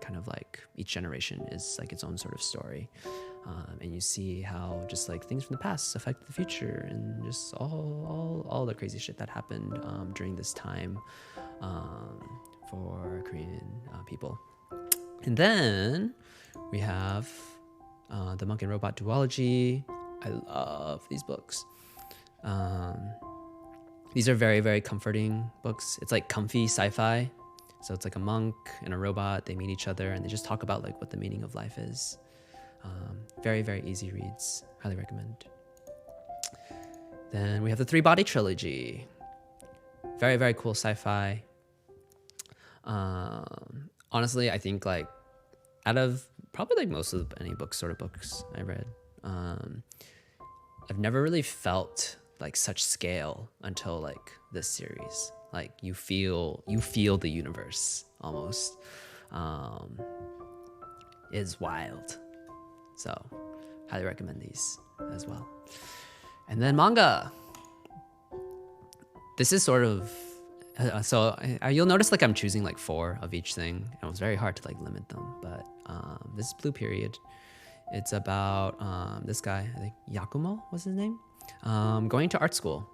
kind of like each generation is like its own sort of story. And you see how just like things from the past affect the future, and just all the crazy shit that happened during this time for Korean people. And then we have The Monk and Robot Duology. I love these books. These are very, very comforting books. It's like comfy sci-fi. So it's like a monk and a robot. They meet each other and they just talk about like what the meaning of life is. Very, very easy reads. Highly recommend. Then we have the Three Body Trilogy. Very, very cool sci-fi. Honestly, I think like out of probably like most of any books I read, I've never really felt like such scale until like this series. Like you feel the universe almost. It's wild. So highly recommend these as well. And then manga. This is sort of you'll notice like I'm choosing like 4 of each thing, and it was very hard to like limit them, but this is Blue Period. It's about this guy, I think Yakumo was his name, going to art school,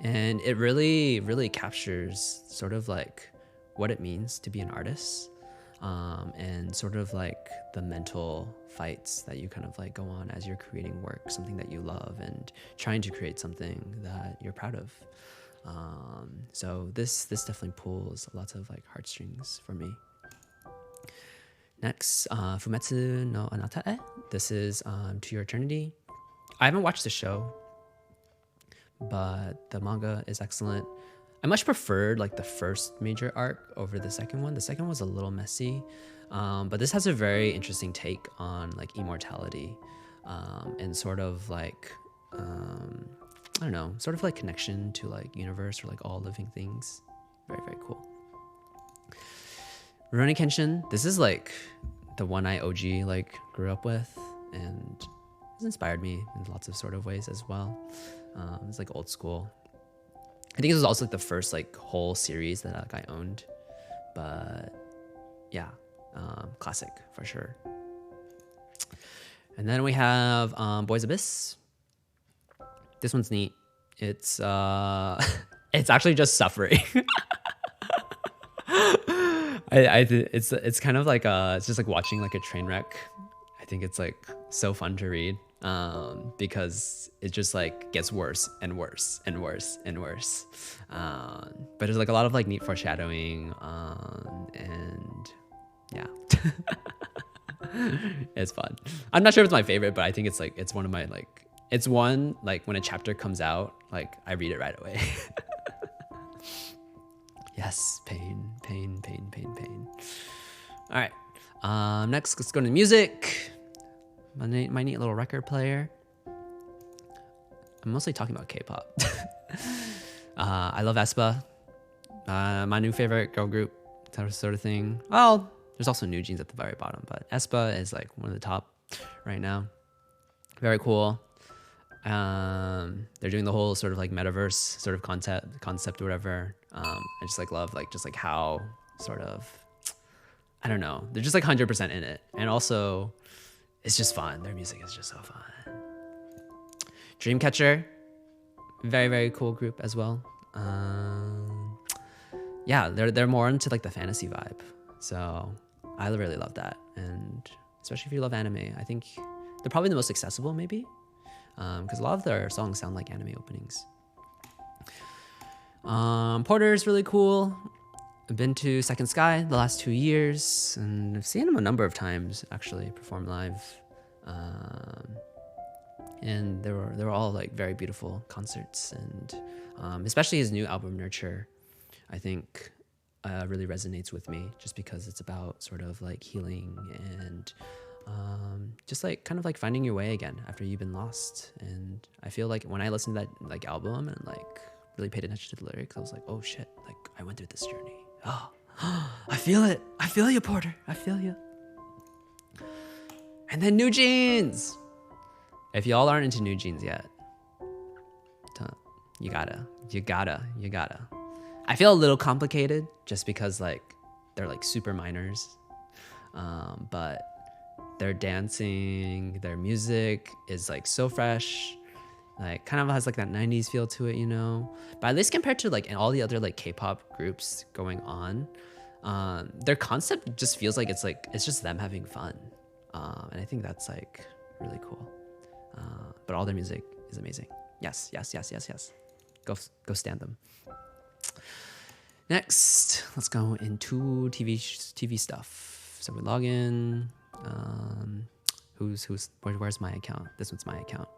and it really captures sort of like what it means to be an artist, and sort of like the mental fights that you kind of like go on as you're creating work, something that you love, and trying to create something that you're proud of. So this definitely pulls lots of like heartstrings for me. Next, Fumetsu no Anatae. This is To Your Eternity. I haven't watched the show, but the manga is excellent. I much preferred like the first major arc over the second one. The second one was a little messy, but this has a very interesting take on like immortality and sort of like I don't know, sort of like connection to like universe or like all living things. Very, very cool. Rurouni Kenshin. This is like the one I OG like grew up with, and it's inspired me in lots of sort of ways as well. It's like old school. I think it was also like the first like whole series that like, I owned, but yeah, classic for sure. And then we have Boys Abyss. This one's neat. It's it's actually just suffering. It's kind of like it's just like watching like a train wreck. I think it's like so fun to read because it just like gets worse and worse and worse and worse. But there's like a lot of like neat foreshadowing and yeah. It's fun. I'm not sure if it's my favorite, but I think it's like it's one of my like it's one like when a chapter comes out, like I read it right away. Yes, pain, pain, pain, pain, pain. All right. Next, let's go to music. My neat little record player. I'm mostly talking about K-pop. I love aespa. My new favorite girl group, that sort of thing. Well, there's also New Jeans at the very bottom, but aespa is like one of the top right now. Very cool. They're doing the whole sort of like metaverse sort of concept or whatever. I just like love like just like how sort of I don't know, they're just like 100% in it, and also it's just fun. Their music is just so fun. Dreamcatcher, very, very cool group as well. Yeah, they're more into like the fantasy vibe, so I really love that. And especially if you love anime, I think they're probably the most accessible maybe, because a lot of their songs sound like anime openings. Porter is really cool. I've been to Second Sky the last 2 years, and I've seen him a number of times actually perform live. And they were all like very beautiful concerts, and especially his new album Nurture, I think really resonates with me, just because it's about sort of like healing and just like kind of like finding your way again after you've been lost. And I feel like when I listened to that like album and like really paid attention to the lyrics, I was like, oh shit, like I went through this journey. Oh, I feel it. I feel you, Porter. I feel you. And then New Jeans. If y'all aren't into New Jeans yet, you gotta. I feel a little complicated just because like they're like super minors, but their dancing, their music is like so fresh, like kind of has like that 90s feel to it, you know. But at least compared to like all the other like K-pop groups going on, their concept just feels like it's just them having fun, and I think that's like really cool. But all their music is amazing. Yes. Go stand them. Next, let's go into TV stuff. So we log in. Where's my account? This one's my account.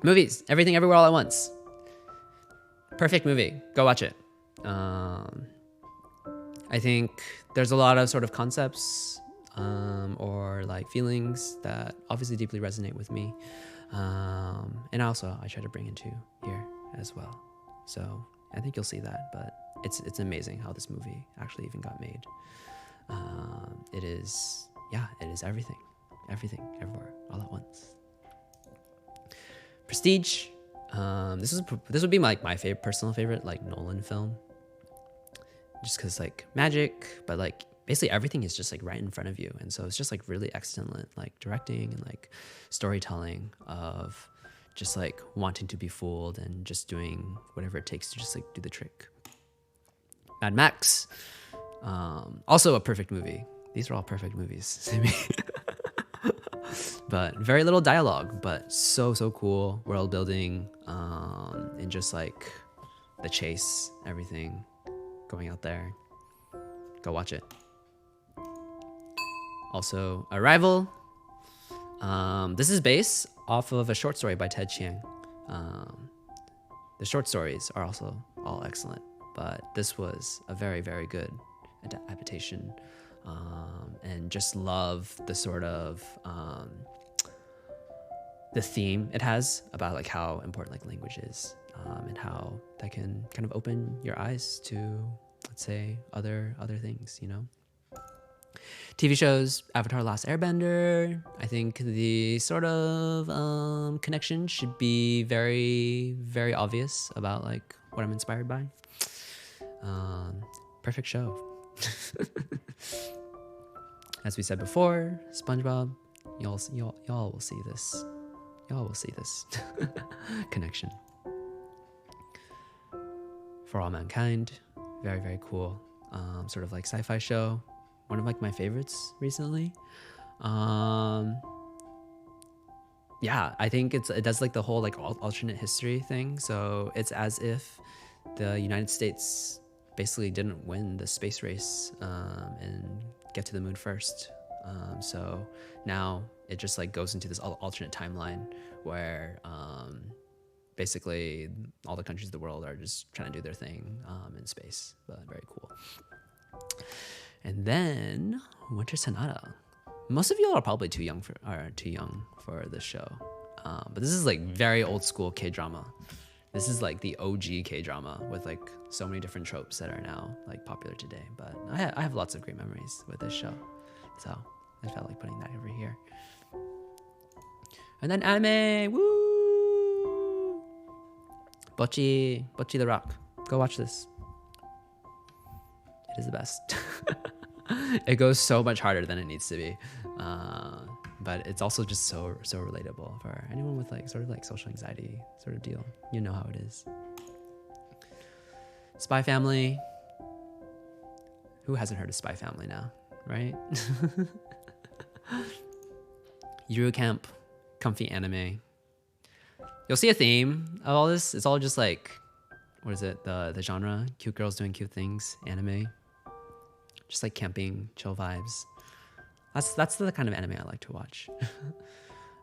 Movies, Everything Everywhere All at Once. Perfect movie. Go watch it. I think there's a lot of sort of concepts or like feelings that obviously deeply resonate with me, and also I try to bring into here as well. So I think you'll see that, but it's amazing how this movie actually even got made. It is everything, everywhere, all at once. Prestige. This would be like my personal favorite like Nolan film, just because like magic, but like basically everything is just like right in front of you, and so it's just like really excellent like directing and like storytelling of just like wanting to be fooled and just doing whatever it takes to just like do the trick. Mad Max, also a perfect movie. These are all perfect movies to me. But very little dialogue, but so cool world building, and just like the chase, everything going out there. Go watch it. Also, Arrival. This is based off of a short story by Ted Chiang. The short stories are also all excellent, but this was a very, very good adaptation. And just love the sort of the theme it has about like how important like language is, and how that can kind of open your eyes to, let's say, other things, you know. TV shows, Avatar: Last Airbender. I think the sort of connection should be very, very obvious about like what I'm inspired by. Perfect show. As we said before, SpongeBob. Y'all will see this. Y'all will see this connection. For All Mankind, very, very cool. Sort of like sci-fi show. One of like my favorites recently. Yeah, I think it does like the whole like alternate history thing. So it's as if the United States basically didn't win the space race and get to the moon first. So now it just like goes into this alternate timeline where basically all the countries of the world are just trying to do their thing in space. But very cool. And then Winter Sonata. Most of y'all are probably too young for this show. But this is like very old school K-drama. This is like the OG K-drama with like so many different tropes that are now like popular today. But I have lots of great memories with this show. So I felt like putting that over here. And then anime, woo! Bocchi the Rock. Go watch this. It is the best. It goes so much harder than it needs to be. But it's also just so relatable for anyone with like sort of like social anxiety sort of deal. You know how it is. Spy Family. Who hasn't heard of Spy Family now, right? Yuru Camp, comfy anime. You'll see a theme of all this. It's all just like, what is it? The genre, cute girls doing cute things, anime. Just like camping, chill vibes. That's the kind of anime I like to watch.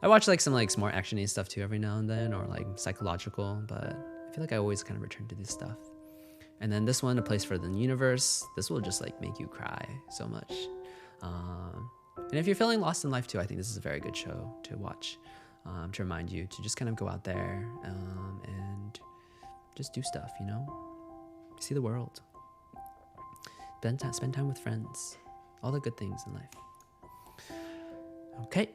I watch like some more actiony stuff too every now and then, or like psychological, but I feel like I always kind of return to this stuff. And then this one, A Place Further in the Universe. This will just like make you cry so much. And if you're feeling lost in life too, I think this is a very good show to watch, to remind you to just kind of go out there and just do stuff, you know? See the world. Spend time with friends. All the good things in life. Okay,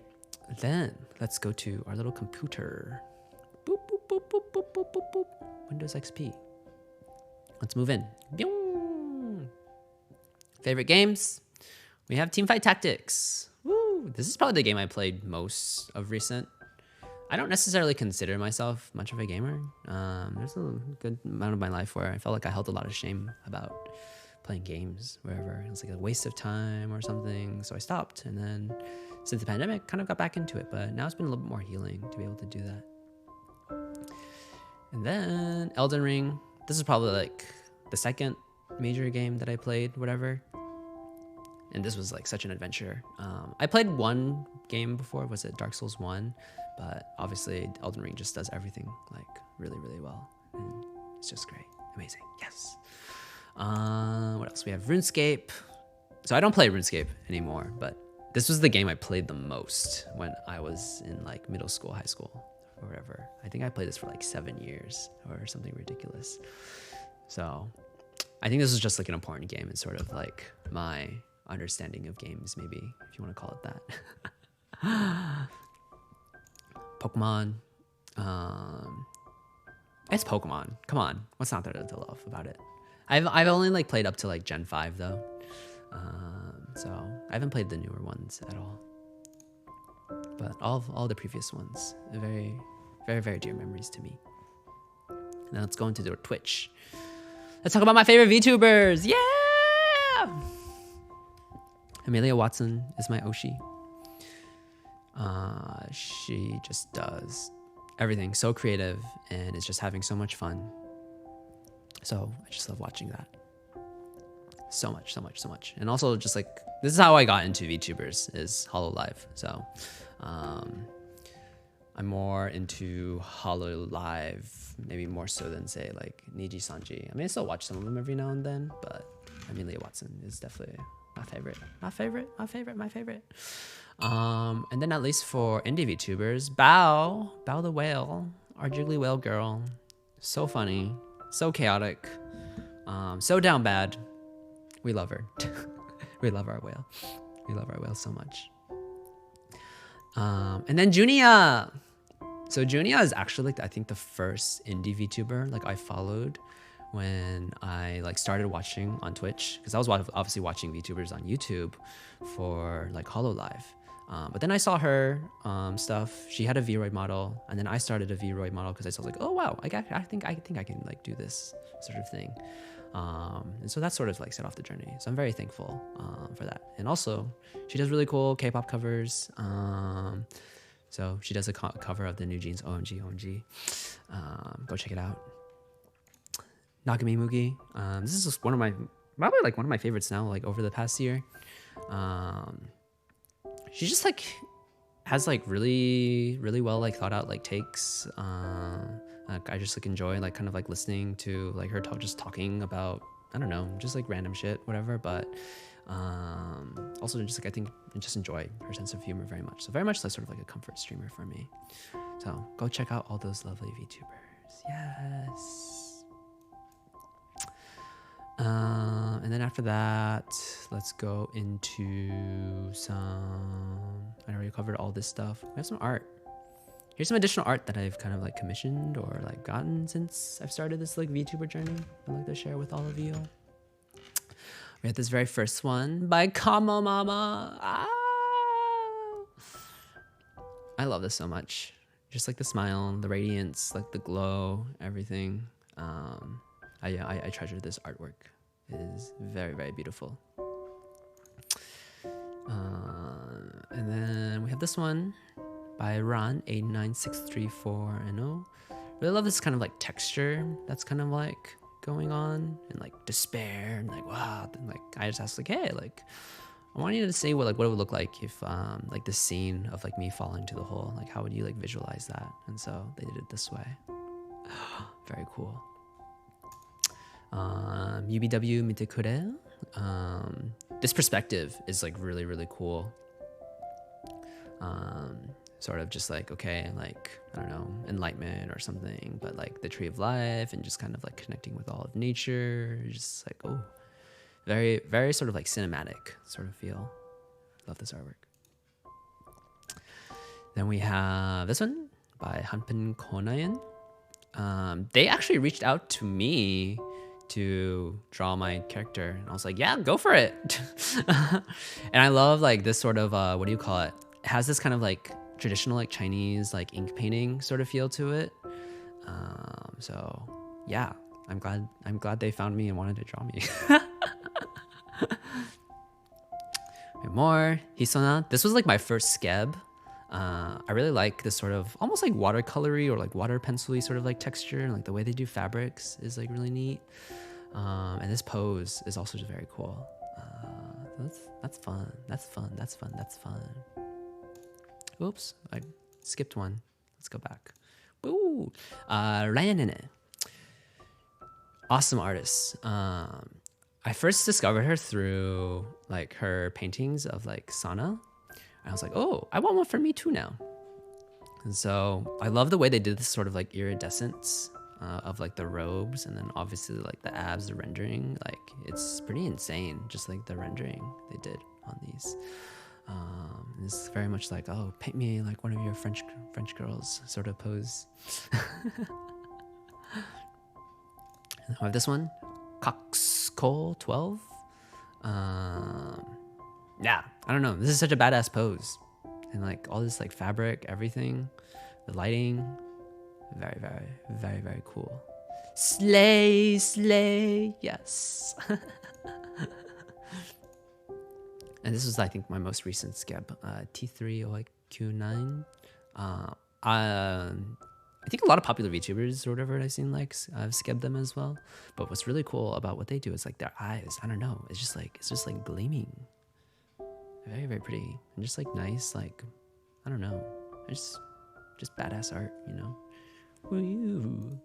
then let's go to our little computer. Boop, boop, boop, boop, boop, boop, boop, boop. Windows XP. Let's move in. Favorite games? We have Teamfight Tactics. Woo! This is probably the game I played most of recent. I don't necessarily consider myself much of a gamer. There's a good amount of my life where I felt like I held a lot of shame about playing games wherever. It was like a waste of time or something. So I stopped. And then since the pandemic, kind of got back into it. But now it's been a little bit more healing to be able to do that. And then Elden Ring. This is probably like the second major game that I played, whatever. And this was like such an adventure. I played one game before, was it Dark Souls 1? But obviously Elden Ring just does everything like really, really well. And it's just great. Amazing. Yes. What else? We have RuneScape. So I don't play RuneScape anymore, but this was the game I played the most when I was in like middle school, high school, or whatever. I think I played this for like 7 years or something ridiculous. So I think this is just like an important game and sort of like my understanding of games, maybe, if you want to call it that. Pokemon. It's Pokemon. Come on. What's not there to love about it? I've only like played up to like Gen 5 though. So I haven't played the newer ones at all. But all the previous ones are very, very, very dear memories to me. Now let's go into Twitch. Let's talk about my favorite VTubers. Yeah! Amelia Watson is my Oshi. She just does everything so creative and is just having so much fun. So I just love watching that. so much, so much, so much. And also just like, this is how I got into VTubers, is Hololive. So I'm more into Hololive, maybe more so than say like Niji Sanji. I mean, I still watch some of them every now and then, but I mean, Leah Watson is definitely my favorite. And then at least for indie VTubers, Bao the whale, our jiggly whale girl, so funny, so chaotic, so down bad. We love her. We love our whale. We love our whale so much. And then Junia. So Junia is actually like I think the first indie VTuber like I followed when I like started watching on Twitch, because I was obviously watching VTubers on YouTube for like Hololive. But then I saw her stuff. She had a Vroid model, and then I started a Vroid model because I was like, oh wow, I think I can like do this sort of thing. And so that sort of like set off the journey. So I'm very thankful for that. And also, she does really cool K-pop covers. So she does a cover of the New Jeans OMG. Go check it out. Nagami Mugi. This is just probably one of my favorites now, like over the past year. She just like has like really well like thought out like takes. Like, I just like enjoy like kind of like listening to like her just talking about, I don't know, just like random shit, whatever. But also just like I think I just enjoy her sense of humor very much. So very much like sort of like a comfort streamer for me. So go check out all those lovely VTubers. Yes. And then after that, let's go into some, I already covered all this stuff. We have some art. Here's some additional art that I've kind of like commissioned or like gotten since I've started this like VTuber journey. I'd like to share with all of you. We had this very first one by Kamo Mama. I love this so much. Just like the smile, the radiance, like the glow, everything. I treasure this artwork. It is very, very beautiful. And then we have this one by Ron896340. Really love this kind of like texture that's kind of like going on, and like despair and like wow. And like I just asked like, hey, like I want you to say what it would look like if like the scene of like me falling to the hole, like how would you like visualize that? And so they did it this way. Very cool. UBW Mitekure. This perspective is like really cool. Sort of just like, okay, like, I don't know, enlightenment or something, but like the tree of life and just kind of like connecting with all of nature. Just like, oh, very sort of like cinematic sort of feel. Love this artwork. Then we have this one by Hanpin Konayan. They actually reached out to me to draw my character, and I was like, yeah, go for it. And I love like this sort of what do you call it? It has this kind of like traditional like Chinese like ink painting sort of feel to it. So yeah, I'm glad they found me and wanted to draw me. More Hisona. This was like my first skeb. I really like this sort of almost like watercolory or like water pencil-y sort of like texture, and like the way they do fabrics is like really neat. And this pose is also just very cool. That's fun. Oops, I skipped one. Let's go back. Woo! Ryanene. Awesome artist. I first discovered her through like her paintings of like Sana. And I was like, oh, I want one for me too now. And so I love the way they did this sort of like iridescence of like the robes, and then obviously like the abs, the rendering. Like it's pretty insane, just like the rendering they did on these. It's very much like, oh, paint me like one of your French girls sort of pose. And I have this one, Coxcole 12. Yeah, I don't know. This is such a badass pose, and like all this like fabric, everything, the lighting, very cool. Slay, yes. And this was, I think, my most recent skeb, T3OIQ9. I I think a lot of popular VTubers or whatever I've seen, like, I've skebbed them as well. But what's really cool about what they do is like their eyes. I don't know. It's just like gleaming. Very, very pretty. And just like nice, like, I don't know. Just badass art, you know? Woo.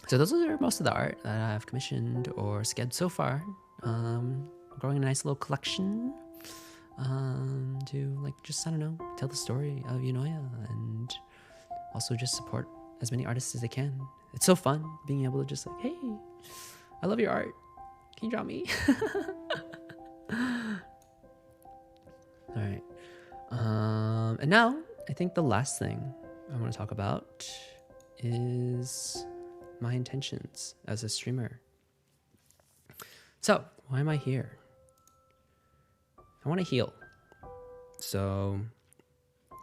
So those are most of the art that I've commissioned or skebbed so far. Growing a nice little collection to like just, I don't know, tell the story of Yunoya and also just support as many artists as I can. It's so fun being able to just like, hey, I love your art. Can you draw me? All right. And now I think the last thing I want to talk about is my intentions as a streamer. So why am I here? I want to heal. So I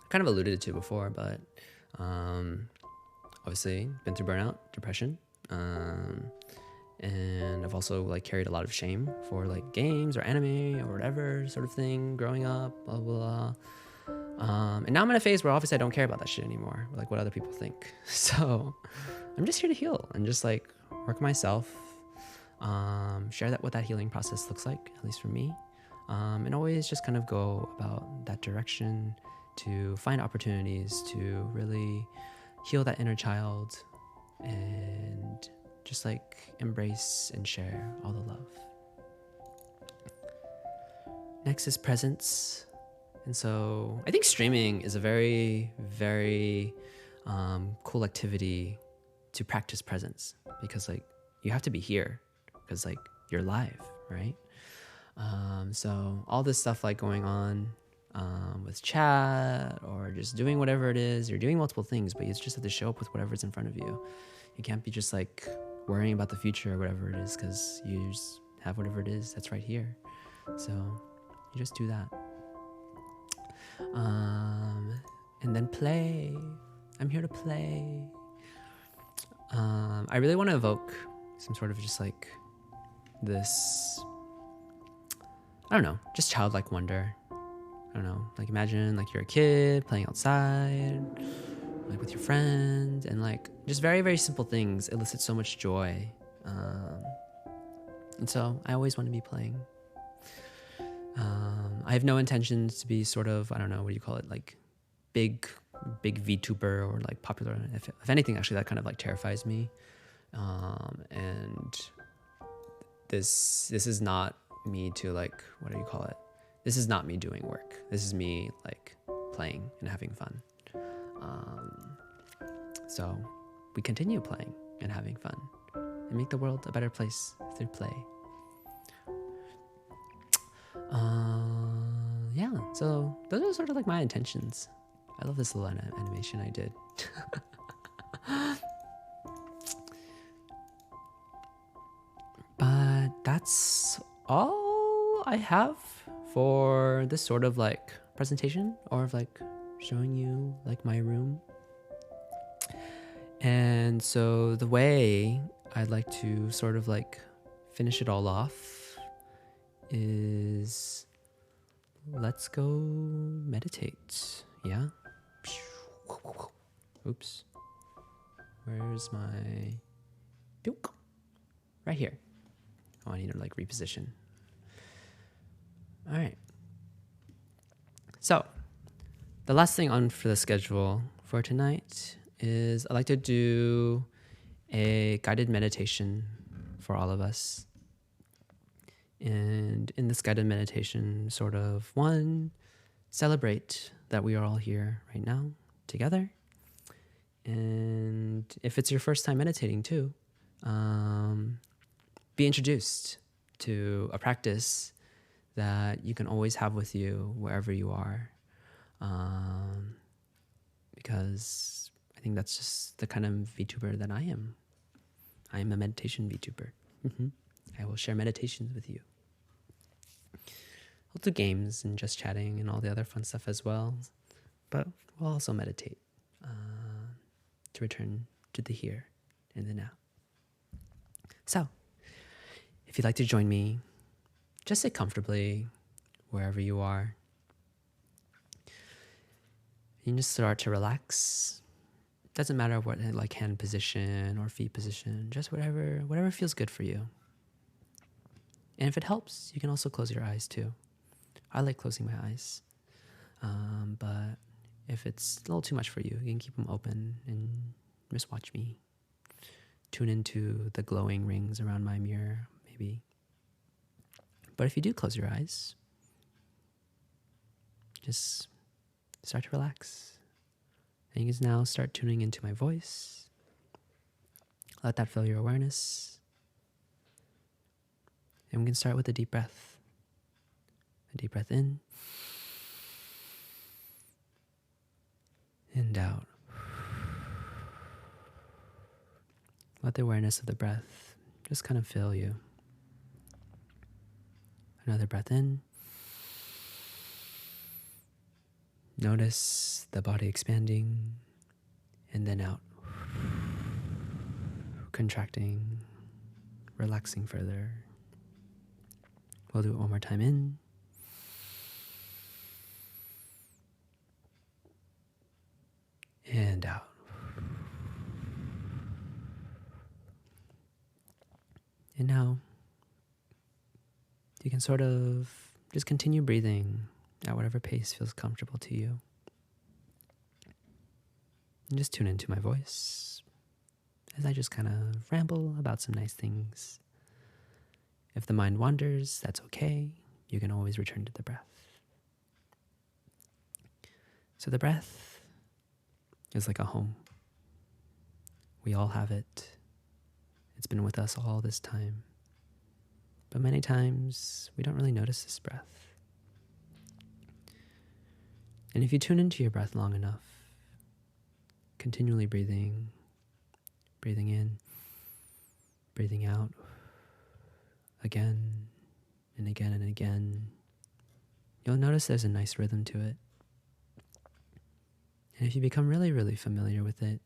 kind of alluded to before, but obviously been through burnout, depression, and I've also like carried a lot of shame for like games or anime or whatever sort of thing growing up, blah blah. And now I'm in a phase where obviously I don't care about that shit anymore, like what other people think. So I'm just here to heal and just like work myself, share that what that healing process looks like, at least for me, and always just kind of go about that direction to find opportunities to really heal that inner child and just like embrace and share all the love. Next is presence. And so I think streaming is a very, very cool activity to practice presence, because like you have to be here because like you're live, right? So all this stuff like going on with chat or just doing whatever it is, you're doing multiple things, but you just have to show up with whatever's in front of you. You can't be just like worrying about the future or whatever it is, because you just have whatever it is that's right here. So you just do that. And then play. I'm here to play. I really want to evoke some sort of just like this, I don't know, just childlike wonder. I don't know, like imagine like you're a kid playing outside, like with your friends, and like just very, very simple things elicit so much joy. And so I always want to be playing. I have no intentions to be sort of, I don't know, what do you call it, like big VTuber or like popular. If anything, actually, that kind of like terrifies me. And this is not me to like, what do you call it? This is not me doing work. This is me like playing and having fun. So we continue playing and having fun and make the world a better place through play. Yeah, so those are sort of like my intentions. I love this little animation I did. But that's all I have for this sort of like presentation, or of like showing you like my room. And so the way I'd like to sort of like finish it all off is, let's go meditate. Yeah. Oops. Where's my... Right here. Oh, I need to like reposition. All right. So the last thing on for the schedule for tonight is I'd like to do a guided meditation for all of us. And in this guided meditation, sort of one, celebrate that we are all here right now together. And if it's your first time meditating too, be introduced to a practice that you can always have with you wherever you are. Because I think that's just the kind of VTuber that I am. I am a meditation VTuber. I will share meditations with you. I'll do games and just chatting and all the other fun stuff as well. But we'll also meditate to return to the here and the now. So, if you'd like to join me, just sit comfortably wherever you are. You can just start to relax Doesn't matter what like hand position or feet position, just whatever feels good for you. And if it helps, you can also close your eyes too. I like closing my eyes. But if it's a little too much for you, you can keep them open and just watch me. Tune into the glowing rings around my mirror, maybe. But if you do close your eyes, just start to relax. And you can now start tuning into my voice. Let that fill your awareness. And we can start with a deep breath. A deep breath in and out. Let the awareness of the breath just kind of fill you. Another breath in. Notice the body expanding and then out. Contracting, relaxing further. We'll do it one more time in. And out. And now you can sort of just continue breathing at whatever pace feels comfortable to you. And just tune into my voice as I just kind of ramble about some nice things. If the mind wanders, that's okay. You can always return to the breath. So the breath is like a home. We all have it. It's been with us all this time. But many times, we don't really notice this breath. And if you tune into your breath long enough, continually breathing in, breathing out, again and again and again, you'll notice there's a nice rhythm to it. And if you become really, really familiar with it,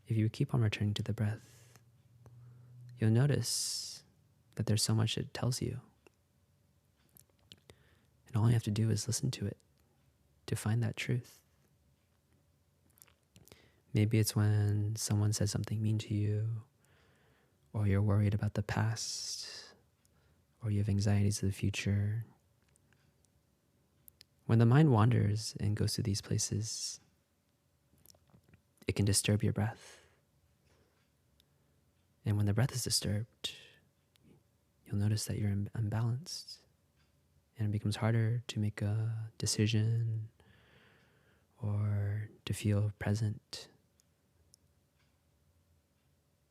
if you keep on returning to the breath, you'll notice that there's so much it tells you. And all you have to do is listen to it to find that truth. Maybe it's when someone says something mean to you, or you're worried about the past, or you have anxieties of the future. When the mind wanders and goes to these places, it can disturb your breath. And when the breath is disturbed, you'll notice that you're unbalanced, and it becomes harder to make a decision or to feel present.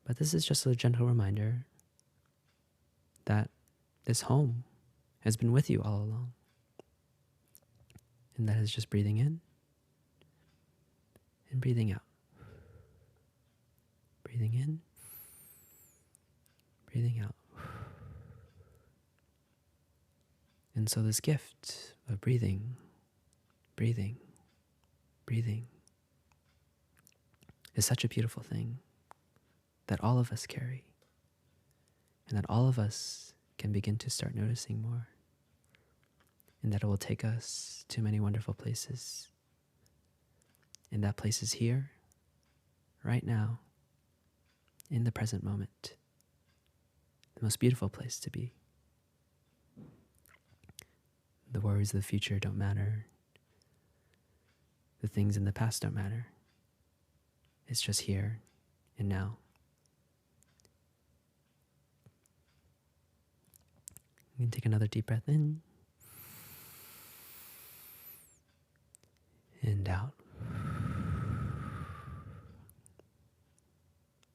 But this is just a gentle reminder that this home has been with you all along. And that is just breathing in and breathing out. Breathing in, breathing out. And so this gift of breathing is such a beautiful thing that all of us carry, and that all of us can begin to start noticing more, and that it will take us to many wonderful places. And that place is here, right now, in the present moment, the most beautiful place to be. The worries of the future don't matter. The things in the past don't matter. It's just here and now. You can take another deep breath in and out.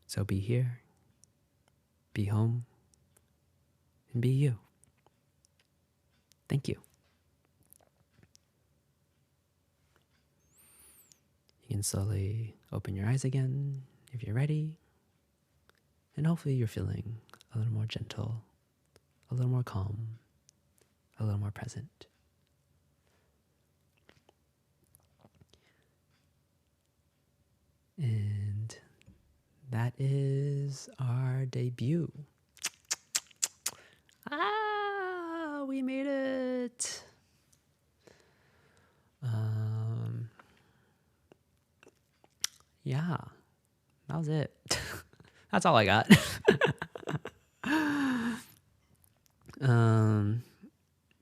So be here, be home, and be you. Thank you. You can slowly open your eyes again if you're ready, and hopefully you're feeling a little more gentle, a little more calm, a little more present. And that is our debut. We made it. yeah, that was it. That's all I got.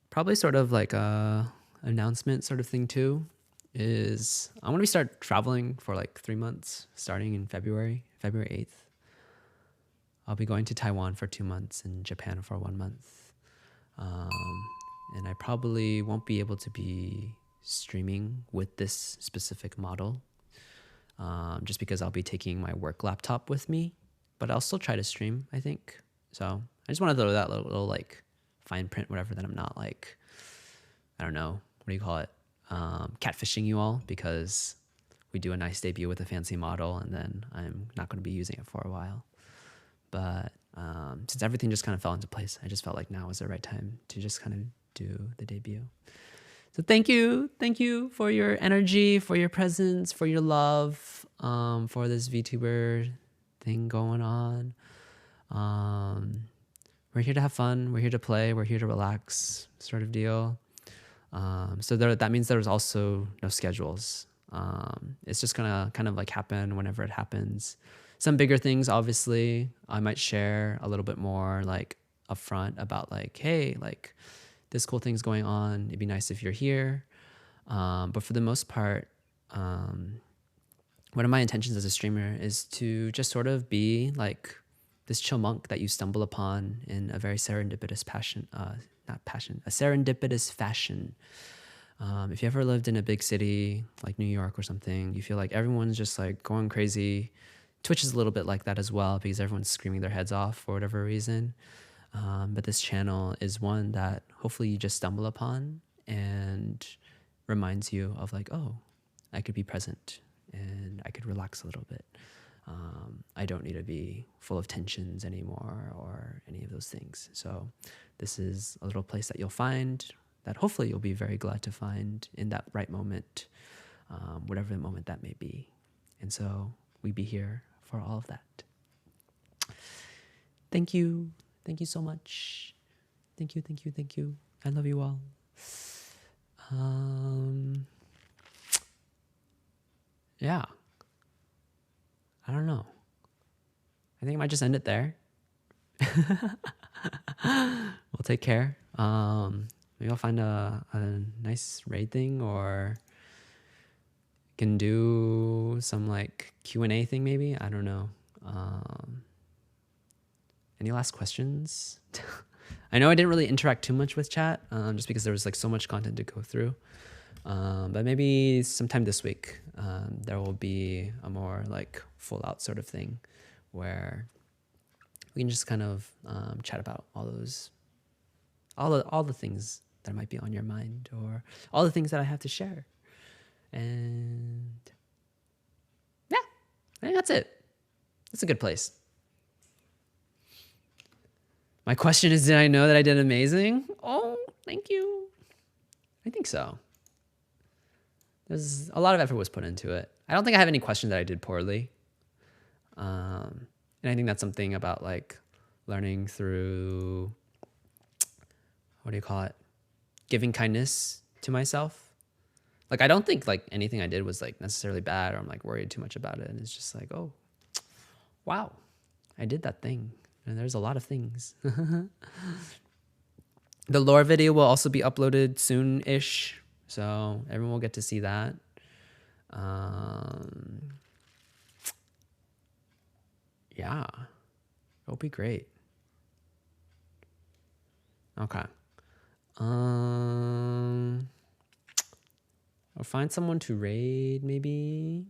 Probably sort of like a announcement sort of thing too is I'm gonna be start traveling for like 3 months starting in February 8th. I'll be going to Taiwan for 2 months and Japan for 1 month. And I probably won't be able to be streaming with this specific model, just because I'll be taking my work laptop with me, but I'll still try to stream, I think. So I just want to throw that little like fine print, whatever, that I'm not like, I don't know, what do you call it? Catfishing you all, because we do a nice debut with a fancy model and then I'm not going to be using it for a while. But since everything just kind of fell into place, I just felt like now was the right time to just kind of do the debut. So thank you for your energy, for your presence, for your love, for this VTuber thing going on. We're here to have fun. We're here to play. We're here to relax, sort of deal. So that means there's also no schedules. It's just gonna kind of like happen whenever it happens. Some bigger things, obviously, I might share a little bit more like upfront about like, hey, like this cool thing's going on. It'd be nice if you're here. But for the most part, one of my intentions as a streamer is to just sort of be like this chill monk that you stumble upon in a very serendipitous a serendipitous fashion. If you ever lived in a big city like New York or something, you feel like everyone's just like going crazy. Twitch is a little bit like that as well because everyone's screaming their heads off for whatever reason. But this channel is one that hopefully you just stumble upon and reminds you of like, oh, I could be present and I could relax a little bit. I don't need to be full of tensions anymore or any of those things. So this is a little place that you'll find that hopefully you'll be very glad to find in that right moment, whatever the moment that may be. And so we be here for all of that. Thank you. Thank you so much. Thank you. I love you all. Yeah. I don't know. I think I might just end it there. We'll take care. Maybe I'll find a nice raid thing, or can do some like Q&A thing maybe. I don't know. Any last questions? I know I didn't really interact too much with chat, just because there was like so much content to go through. But maybe sometime this week, there will be a more like full out sort of thing where we can just kind of chat about all the things that might be on your mind, or all the things that I have to share. And yeah, I think that's it. That's a good place. My question is, did I know that I did amazing? Oh, thank you. I think so. There's a lot of effort was put into it. I don't think I have any question that I did poorly. And I think that's something about like learning through, what do you call it? Giving kindness to myself. Like, I don't think like anything I did was like necessarily bad, or I'm like worried too much about it. And it's just like, oh, wow, I did that thing. And there's a lot of things. The lore video will also be uploaded soon-ish, so everyone will get to see that. Yeah, it'll be great. Okay. I'll find someone to raid, maybe.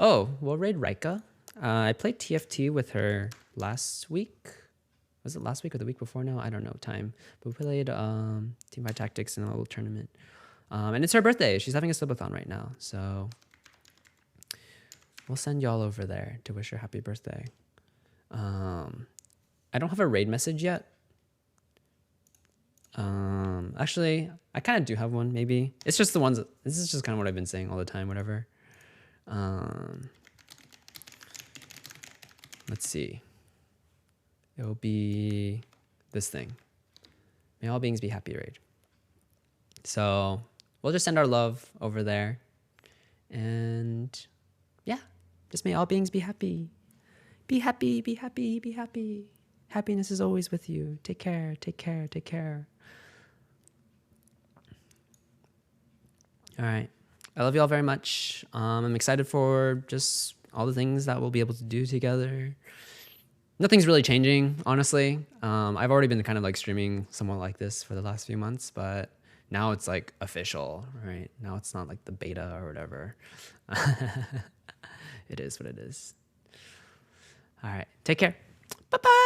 Oh, we'll raid Rika. I played TFT with her last week. Was it last week or the week before now? I don't know time. But we played Teamfight Tactics in a little tournament. And it's her birthday. She's having a subathon right now. So we'll send y'all over there to wish her happy birthday. I don't have a raid message yet. Actually, I kind of do have one, maybe. It's just the ones, this is just kind of what I've been saying all the time, whatever. Let's see. It'll be this thing. May all beings be happy raid. So we'll just send our love over there. And yeah, just may all beings be happy. Be happy, be happy, be happy. Happiness is always with you. Take care, take care, take care. All right. I love you all very much. I'm excited for just all the things that we'll be able to do together. Nothing's really changing, honestly. I've already been kind of like streaming somewhat like this for the last few months, but now it's like official, right? Now it's not like the beta or whatever. It is what it is. All right. Take care. Bye-bye.